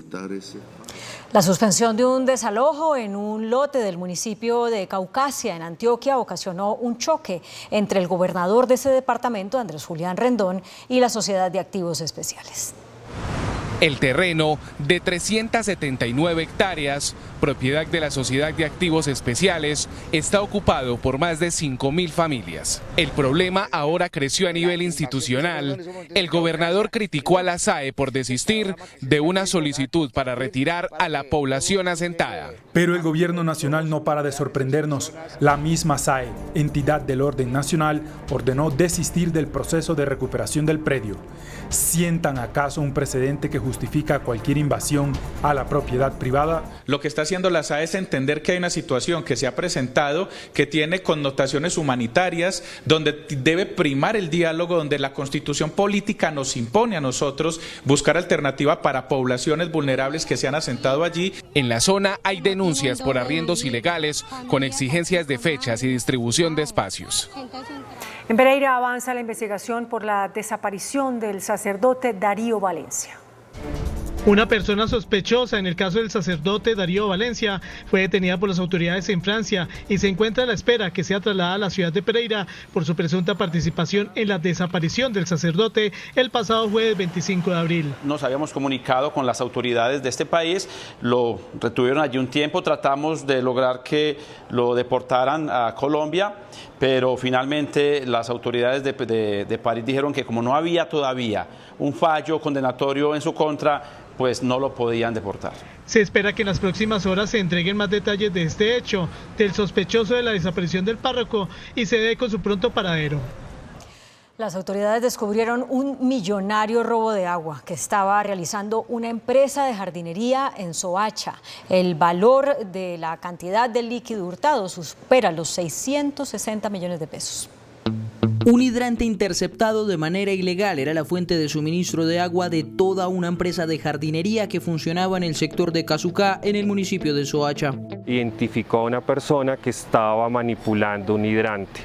[SPEAKER 2] La suspensión de un desalojo en un lote del municipio de Caucasia, en Antioquia, ocasionó un choque entre el gobernador de ese departamento, Andrés Julián Rendón, y la Sociedad de Activos Especiales.
[SPEAKER 8] El terreno de 379 hectáreas, propiedad de la Sociedad de Activos Especiales, está ocupado por más de 5.000 familias. El problema ahora creció a nivel institucional. El gobernador criticó a la SAE por desistir de una solicitud para retirar a la población asentada.
[SPEAKER 21] Pero el gobierno nacional no para de sorprendernos. La misma SAE, entidad del orden nacional, ordenó desistir del proceso de recuperación del predio. ¿Sientan acaso un precedente que justifica cualquier invasión a la propiedad privada?
[SPEAKER 23] Lo que está haciendo la SAE es entender que hay una situación que se ha presentado que tiene connotaciones humanitarias, donde debe primar el diálogo, donde la constitución política nos impone a nosotros buscar alternativa para poblaciones vulnerables que se han asentado allí.
[SPEAKER 8] En la zona hay denuncias por arriendos ilegales con exigencias de fechas y distribución de espacios.
[SPEAKER 3] En Pereira avanza la investigación por la desaparición del sacerdote Darío Valencia.
[SPEAKER 26] Una persona sospechosa en el caso del sacerdote Darío Valencia fue detenida por las autoridades en Francia y se encuentra a la espera que sea trasladada a la ciudad de Pereira por su presunta participación en la desaparición del sacerdote el pasado jueves 25 de abril.
[SPEAKER 27] Nos habíamos comunicado con las autoridades de este país, lo retuvieron allí un tiempo, tratamos de lograr que lo deportaran a Colombia, pero finalmente las autoridades de París dijeron que como no había todavía un fallo condenatorio en su contra, pues no lo podían deportar.
[SPEAKER 26] Se espera que en las próximas horas se entreguen más detalles de este hecho, del sospechoso de la desaparición del párroco y se dé con su pronto paradero.
[SPEAKER 2] Las autoridades descubrieron un millonario robo de agua que estaba realizando una empresa de jardinería en Soacha. El valor de la cantidad de líquido hurtado supera los 660 millones de pesos.
[SPEAKER 28] Un hidrante interceptado de manera ilegal era la fuente de suministro de agua de toda una empresa de jardinería que funcionaba en el sector de Casucá, en el municipio de Soacha.
[SPEAKER 29] Identificó a una persona que estaba manipulando un hidrante.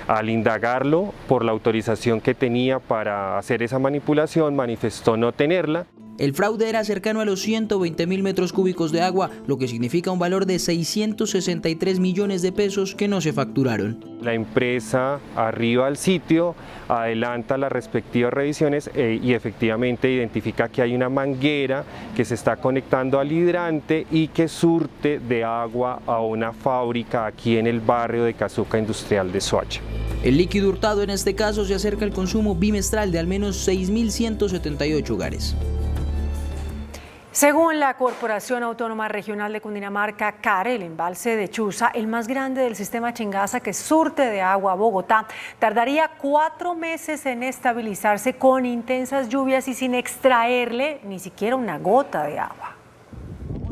[SPEAKER 29] Al indagarlo por la autorización que tenía para hacer esa manipulación, manifestó no tenerla.
[SPEAKER 28] El fraude era cercano a los 120.000 metros cúbicos de agua, lo que significa un valor de 663 millones de pesos que no se facturaron.
[SPEAKER 29] La empresa arriba al sitio, adelanta las respectivas revisiones y efectivamente identifica que hay una manguera que se está conectando al hidrante y que surte de agua a una fábrica aquí en el barrio de Casuca Industrial de Soacha.
[SPEAKER 28] El líquido hurtado en este caso se acerca al consumo bimestral de al menos 6.178 hogares.
[SPEAKER 3] Según la Corporación Autónoma Regional de Cundinamarca, CARE, el embalse de Chuza, el más grande del sistema Chingaza que surte de agua a Bogotá, tardaría 4 meses en estabilizarse con intensas lluvias y sin extraerle ni siquiera una gota de agua.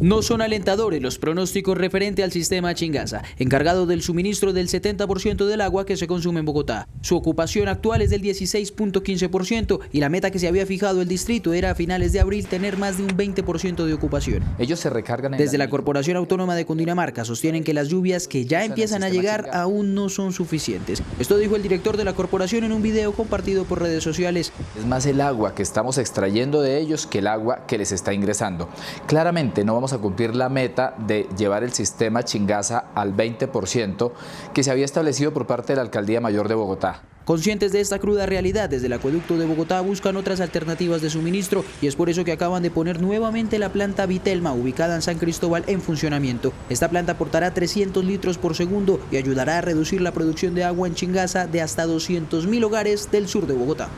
[SPEAKER 28] No son alentadores los pronósticos referente al sistema Chingaza, encargado del suministro del 70% del agua que se consume en Bogotá. Su ocupación actual es del 16.15% y la meta que se había fijado el distrito era a finales de abril tener más de un 20% de ocupación.
[SPEAKER 30] Ellos se recargan
[SPEAKER 28] Desde la Corporación Autónoma de Cundinamarca sostienen que las lluvias que ya empiezan a llegar aún no son suficientes. Esto dijo el director de la corporación en un video compartido por redes sociales.
[SPEAKER 30] Es más el agua que estamos extrayendo de ellos que el agua que les está ingresando. Claramente no vamos
[SPEAKER 4] vamos a cumplir la meta de llevar el sistema Chingaza al 20% que se había establecido por parte de la Alcaldía Mayor de Bogotá.
[SPEAKER 28] Conscientes de esta cruda realidad, desde el acueducto de Bogotá buscan otras alternativas de suministro y es por eso que acaban de poner nuevamente la planta Vitelma, ubicada en San Cristóbal, en funcionamiento. Esta planta aportará 300 litros por segundo y ayudará a reducir la producción de agua en Chingaza de hasta 200.000 hogares del sur de Bogotá.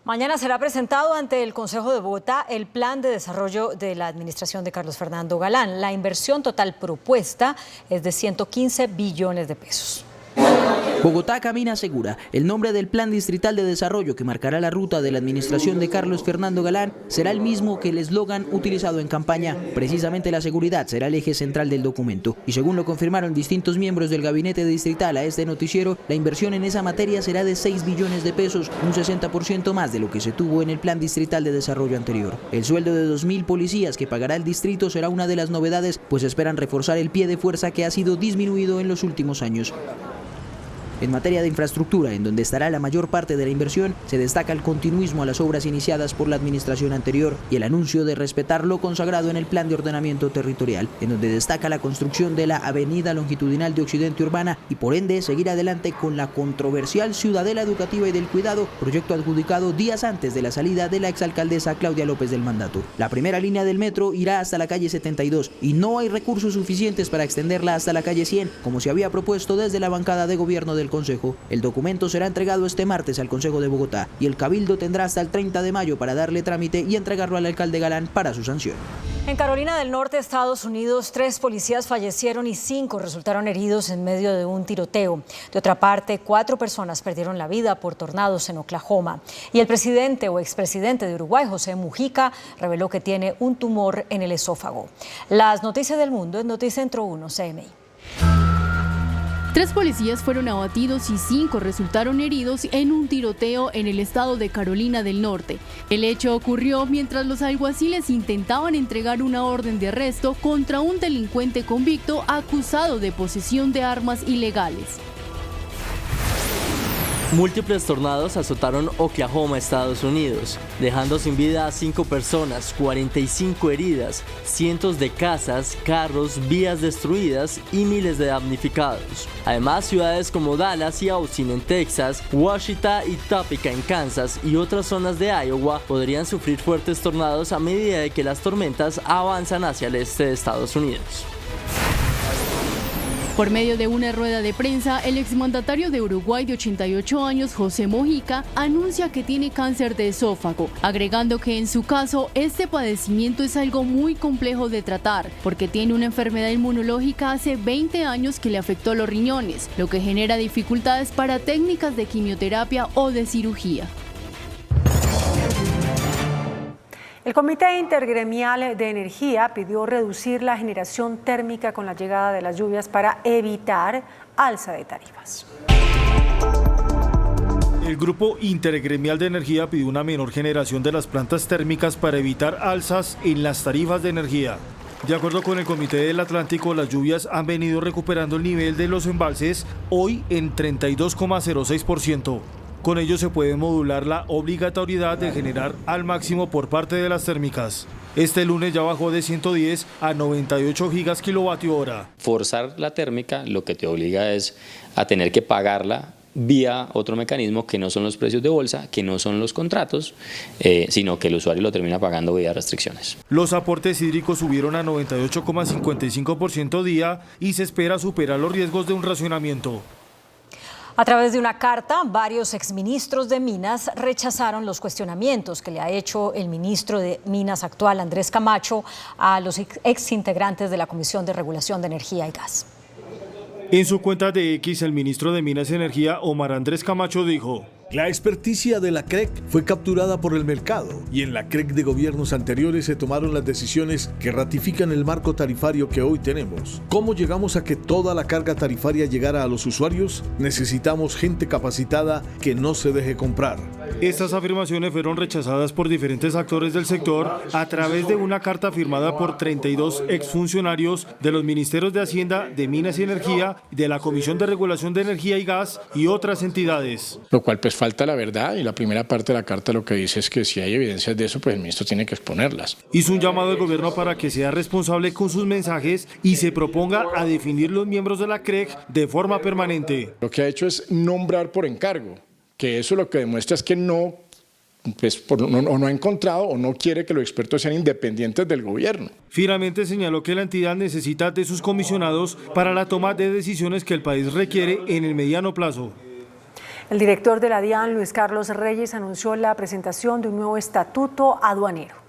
[SPEAKER 2] Mañana será presentado ante el Consejo de Bogotá el plan de desarrollo de la administración de Carlos Fernando Galán. La inversión total propuesta es de 115 billones de pesos.
[SPEAKER 28] Bogotá camina segura. El nombre del Plan Distrital de Desarrollo que marcará la ruta de la administración de Carlos Fernando Galán será el mismo que el eslogan utilizado en campaña. Precisamente la seguridad será el eje central del documento. Y según lo confirmaron distintos miembros del gabinete distrital a este noticiero, la inversión en esa materia será de 6 billones de pesos, un 60% más de lo que se tuvo en el Plan Distrital de Desarrollo anterior. El sueldo de 2.000 policías que pagará el distrito será una de las novedades, pues esperan reforzar el pie de fuerza que ha sido disminuido en los últimos años. En materia de infraestructura, en donde estará la mayor parte de la inversión, se destaca el continuismo a las obras iniciadas por la administración anterior y el anuncio de respetar lo consagrado en el Plan de Ordenamiento Territorial, en donde destaca la construcción de la avenida longitudinal de Occidente Urbana y por ende seguir adelante con la controversial Ciudadela Educativa y del Cuidado, proyecto adjudicado días antes de la salida de la exalcaldesa Claudia López del mandato. La primera línea del metro irá hasta la calle 72 y no hay recursos suficientes para extenderla hasta la calle 100, como se había propuesto desde la bancada de gobierno del Consejo. El documento será entregado este martes al Consejo de Bogotá y el Cabildo tendrá hasta el 30 de mayo para darle trámite y entregarlo al alcalde Galán para su sanción.
[SPEAKER 2] En Carolina del Norte, Estados Unidos, 3 policías fallecieron y 5 resultaron heridos en medio de un tiroteo. De otra parte, 4 personas perdieron la vida por tornados en Oklahoma. Y el presidente o expresidente de Uruguay, José Mujica, reveló que tiene un tumor en el esófago. Las noticias del mundo en Noticentro 1 CMI.
[SPEAKER 7] 3 policías fueron abatidos y 5 resultaron heridos en un tiroteo en el estado de Carolina del Norte. El hecho ocurrió mientras los alguaciles intentaban entregar una orden de arresto contra un delincuente convicto acusado de posesión de armas ilegales.
[SPEAKER 9] Múltiples tornados azotaron Oklahoma, Estados Unidos, dejando sin vida a 5 personas, 45 heridas, cientos de casas, carros, vías destruidas y miles de damnificados. Además, ciudades como Dallas y Austin en Texas, Washita y Topeka en Kansas y otras zonas de Iowa podrían sufrir fuertes tornados a medida de que las tormentas avanzan hacia el este de Estados Unidos.
[SPEAKER 7] Por medio de una rueda de prensa, el exmandatario de Uruguay de 88 años, José Mujica, anuncia que tiene cáncer de esófago, agregando que en su caso, este padecimiento es algo muy complejo de tratar, porque tiene una enfermedad inmunológica hace 20 años que le afectó los riñones, lo que genera dificultades para técnicas de quimioterapia o de cirugía.
[SPEAKER 3] El Comité Intergremial de Energía pidió reducir la generación térmica con la llegada de las lluvias para evitar alza de tarifas.
[SPEAKER 10] El Grupo Intergremial de Energía pidió una menor generación de las plantas térmicas para evitar alzas en las tarifas de energía. De acuerdo con el Comité del Atlántico, las lluvias han venido recuperando el nivel de los embalses, hoy en 32,06%. Con ello se puede modular la obligatoriedad de generar al máximo por parte de las térmicas. Este lunes ya bajó de 110 a 98 gigas kilovatio hora.
[SPEAKER 11] Forzar la térmica lo que te obliga es a tener que pagarla vía otro mecanismo que no son los precios de bolsa, que no son los contratos, sino que el usuario lo termina pagando vía restricciones.
[SPEAKER 10] Los aportes hídricos subieron a 98,55% día y se espera superar los riesgos de un racionamiento.
[SPEAKER 2] A través de una carta, varios exministros de Minas rechazaron los cuestionamientos que le ha hecho el ministro de Minas actual, Andrés Camacho, a los exintegrantes de la Comisión de Regulación de Energía y Gas.
[SPEAKER 10] En su cuenta de X, el ministro de Minas y Energía, Omar Andrés Camacho, dijo:
[SPEAKER 14] la experticia de la CREC fue capturada por el mercado y en la CREC de gobiernos anteriores se tomaron las decisiones que ratifican el marco tarifario que hoy tenemos. ¿Cómo llegamos a que toda la carga tarifaria llegara a los usuarios? Necesitamos gente capacitada que no se deje comprar.
[SPEAKER 10] Estas afirmaciones fueron rechazadas por diferentes actores del sector a través de una carta firmada por 32 exfuncionarios de los ministerios de Hacienda, de Minas y Energía Energía, de la Comisión de Regulación de Energía y Gas y otras entidades.
[SPEAKER 13] Lo cual pues falta la verdad, y la primera parte de la carta lo que dice es que si hay evidencias de eso, pues el ministro tiene que exponerlas.
[SPEAKER 10] Hizo un llamado al gobierno para que sea responsable con sus mensajes y se proponga a definir los miembros de la CREC de forma permanente.
[SPEAKER 13] Lo que ha hecho es nombrar por encargo, que eso lo que demuestra es que no ha encontrado o no quiere que los expertos sean independientes del gobierno.
[SPEAKER 10] Finalmente señaló que la entidad necesita de sus comisionados para la toma de decisiones que el país requiere en el mediano plazo.
[SPEAKER 3] El director de la DIAN, Luis Carlos Reyes, anunció la presentación de un nuevo estatuto aduanero.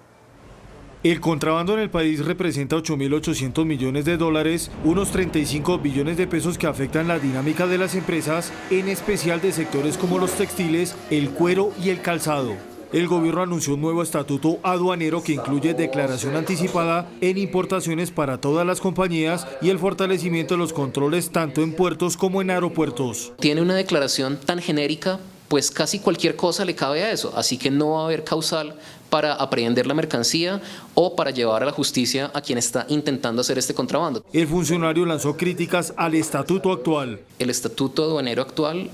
[SPEAKER 10] El contrabando en el país representa 8.800 millones de dólares, unos 35 billones de pesos que afectan la dinámica de las empresas, en especial de sectores como los textiles, el cuero y el calzado. El gobierno anunció un nuevo estatuto aduanero que incluye declaración anticipada en importaciones para todas las compañías y el fortalecimiento de los controles tanto en puertos como en aeropuertos.
[SPEAKER 15] Tiene una declaración tan genérica, pues casi cualquier cosa le cabe a eso, así que no va a haber causal para aprehender la mercancía o para llevar a la justicia a quien está intentando hacer este contrabando.
[SPEAKER 10] El funcionario lanzó críticas al estatuto actual.
[SPEAKER 15] El estatuto aduanero actual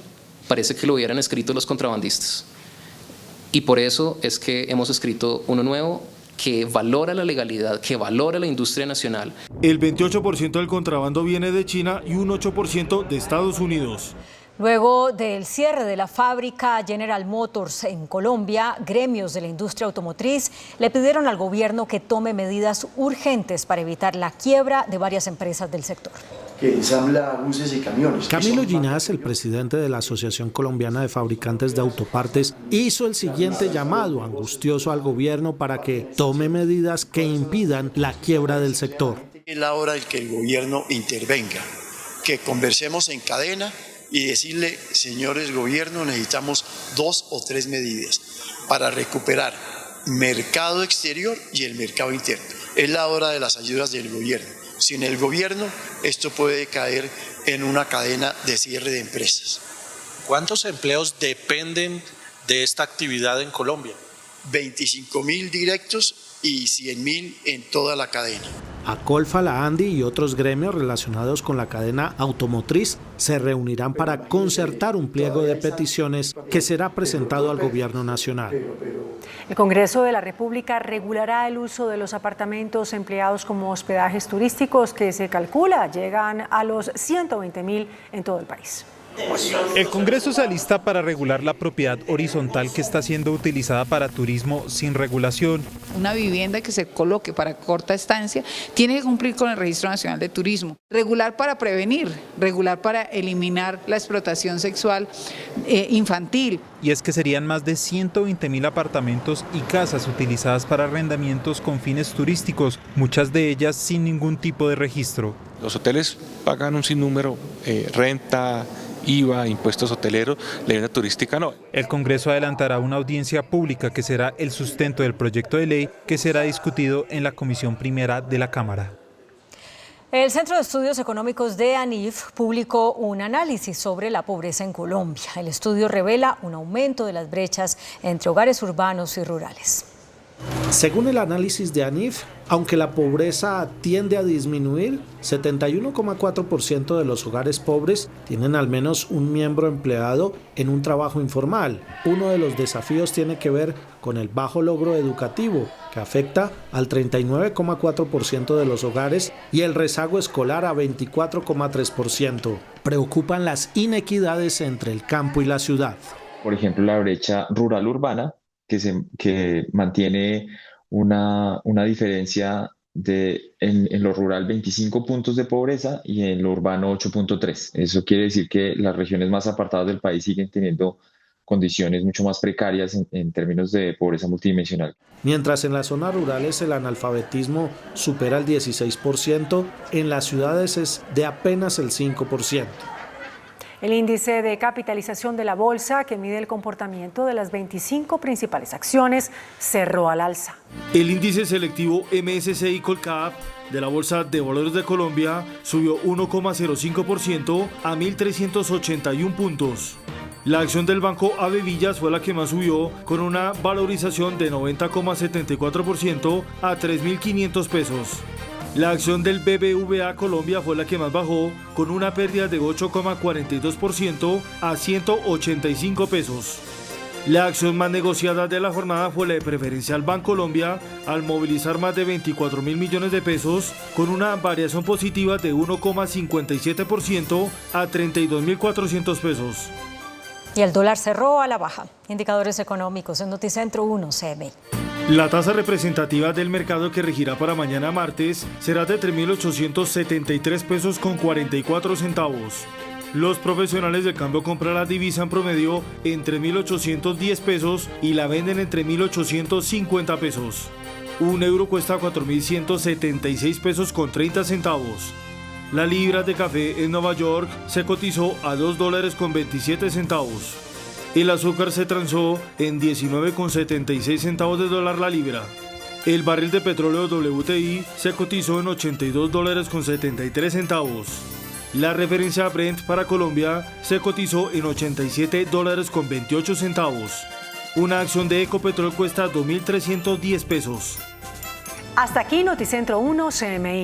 [SPEAKER 15] parece que lo hubieran escrito los contrabandistas. Y por eso es que hemos escrito uno nuevo que valora la legalidad, que valora la industria nacional.
[SPEAKER 10] El 28% del contrabando viene de China y un 8% de Estados Unidos.
[SPEAKER 2] Luego del cierre de la fábrica General Motors en Colombia, gremios de la industria automotriz le pidieron al gobierno que tome medidas urgentes para evitar la quiebra de varias empresas del sector.
[SPEAKER 16] Que ensambla buses y camiones.
[SPEAKER 17] Camilo Ginás, el presidente de la Asociación Colombiana de Fabricantes de Autopartes, hizo el siguiente llamado angustioso al gobierno para que tome medidas que impidan la quiebra del sector.
[SPEAKER 16] Es la hora de que el gobierno intervenga, que conversemos en cadena y decirle, señores gobierno, necesitamos 2 o 3 medidas para recuperar mercado exterior y el mercado interno. Es la hora de las ayudas del gobierno. Sin el gobierno, esto puede caer en una cadena de cierre de empresas.
[SPEAKER 18] ¿Cuántos empleos dependen de esta actividad en Colombia?
[SPEAKER 16] 25.000 directos y 100.000 en toda la cadena.
[SPEAKER 17] Acolfa, la ANDI y otros gremios relacionados con la cadena automotriz se reunirán para concertar un pliego de peticiones que será presentado al gobierno nacional.
[SPEAKER 3] El Congreso de la República regulará el uso de los apartamentos empleados como hospedajes turísticos que se calcula llegan a los 120.000 en todo el país.
[SPEAKER 23] El Congreso se alista para regular la propiedad horizontal que está siendo utilizada para turismo sin regulación.
[SPEAKER 19] Una vivienda que se coloque para corta estancia tiene que cumplir con el Registro Nacional de Turismo. Regular para prevenir, regular para eliminar la explotación sexual infantil.
[SPEAKER 23] Y es que serían más de 120.000 apartamentos y casas utilizadas para arrendamientos con fines turísticos, muchas de ellas sin ningún tipo de registro.
[SPEAKER 20] Los hoteles pagan un sinnúmero, renta, IVA, impuestos hoteleros, la vivienda turística no.
[SPEAKER 23] El Congreso adelantará una audiencia pública que será el sustento del proyecto de ley que será discutido en la Comisión Primera de la Cámara.
[SPEAKER 2] El Centro de Estudios Económicos de ANIF publicó un análisis sobre la pobreza en Colombia. El estudio revela un aumento de las brechas entre hogares urbanos y rurales.
[SPEAKER 17] Según el análisis de ANIF, aunque la pobreza tiende a disminuir, 71,4% de los hogares pobres tienen al menos un miembro empleado en un trabajo informal. Uno de los desafíos tiene que ver con el bajo logro educativo, que afecta al 39,4% de los hogares, y el rezago escolar a 24,3%. Preocupan las inequidades entre el campo y la ciudad.
[SPEAKER 24] Por ejemplo, la brecha rural-urbana, que mantiene una diferencia en lo rural 25 puntos de pobreza y en lo urbano 8.3. Eso quiere decir que las regiones más apartadas del país siguen teniendo condiciones mucho más precarias en términos de pobreza multidimensional.
[SPEAKER 17] Mientras en las zonas rurales el analfabetismo supera el 16%, en las ciudades es de apenas el 5%.
[SPEAKER 3] El índice de capitalización de la bolsa, que mide el comportamiento de las 25 principales acciones, cerró al alza.
[SPEAKER 10] El índice selectivo MSCI Colcap de la Bolsa de Valores de Colombia subió 1,05% a 1.381 puntos. La acción del Banco Ave Villas fue la que más subió, con una valorización de 90,74% a 3.500 pesos. La acción del BBVA Colombia fue la que más bajó, con una pérdida de 8,42% a 185 pesos. La acción más negociada de la jornada fue la de Preferencial Bancolombia, al movilizar más de 24.000 millones de pesos, con una variación positiva de 1,57% a 32.400 pesos.
[SPEAKER 2] Y el dólar cerró a la baja. Indicadores económicos en Noticentro 1 CMI.
[SPEAKER 10] La tasa representativa del mercado que regirá para mañana martes será de 3.873 pesos con 44 centavos. Los profesionales de cambio compran la divisa en promedio en 3.810 pesos y la venden entre 1.850 pesos. Un euro cuesta 4.176 pesos con 30 centavos. La libra de café en Nueva York se cotizó a $2 con 27 centavos. El azúcar se transó en 19,76 centavos de dólar la libra. El barril de petróleo WTI se cotizó en $82 con 73 centavos. La referencia Brent para Colombia se cotizó en $87 con 28 centavos. Una acción de Ecopetrol cuesta 2.310 pesos.
[SPEAKER 3] Hasta aquí Noticentro 1 CMI.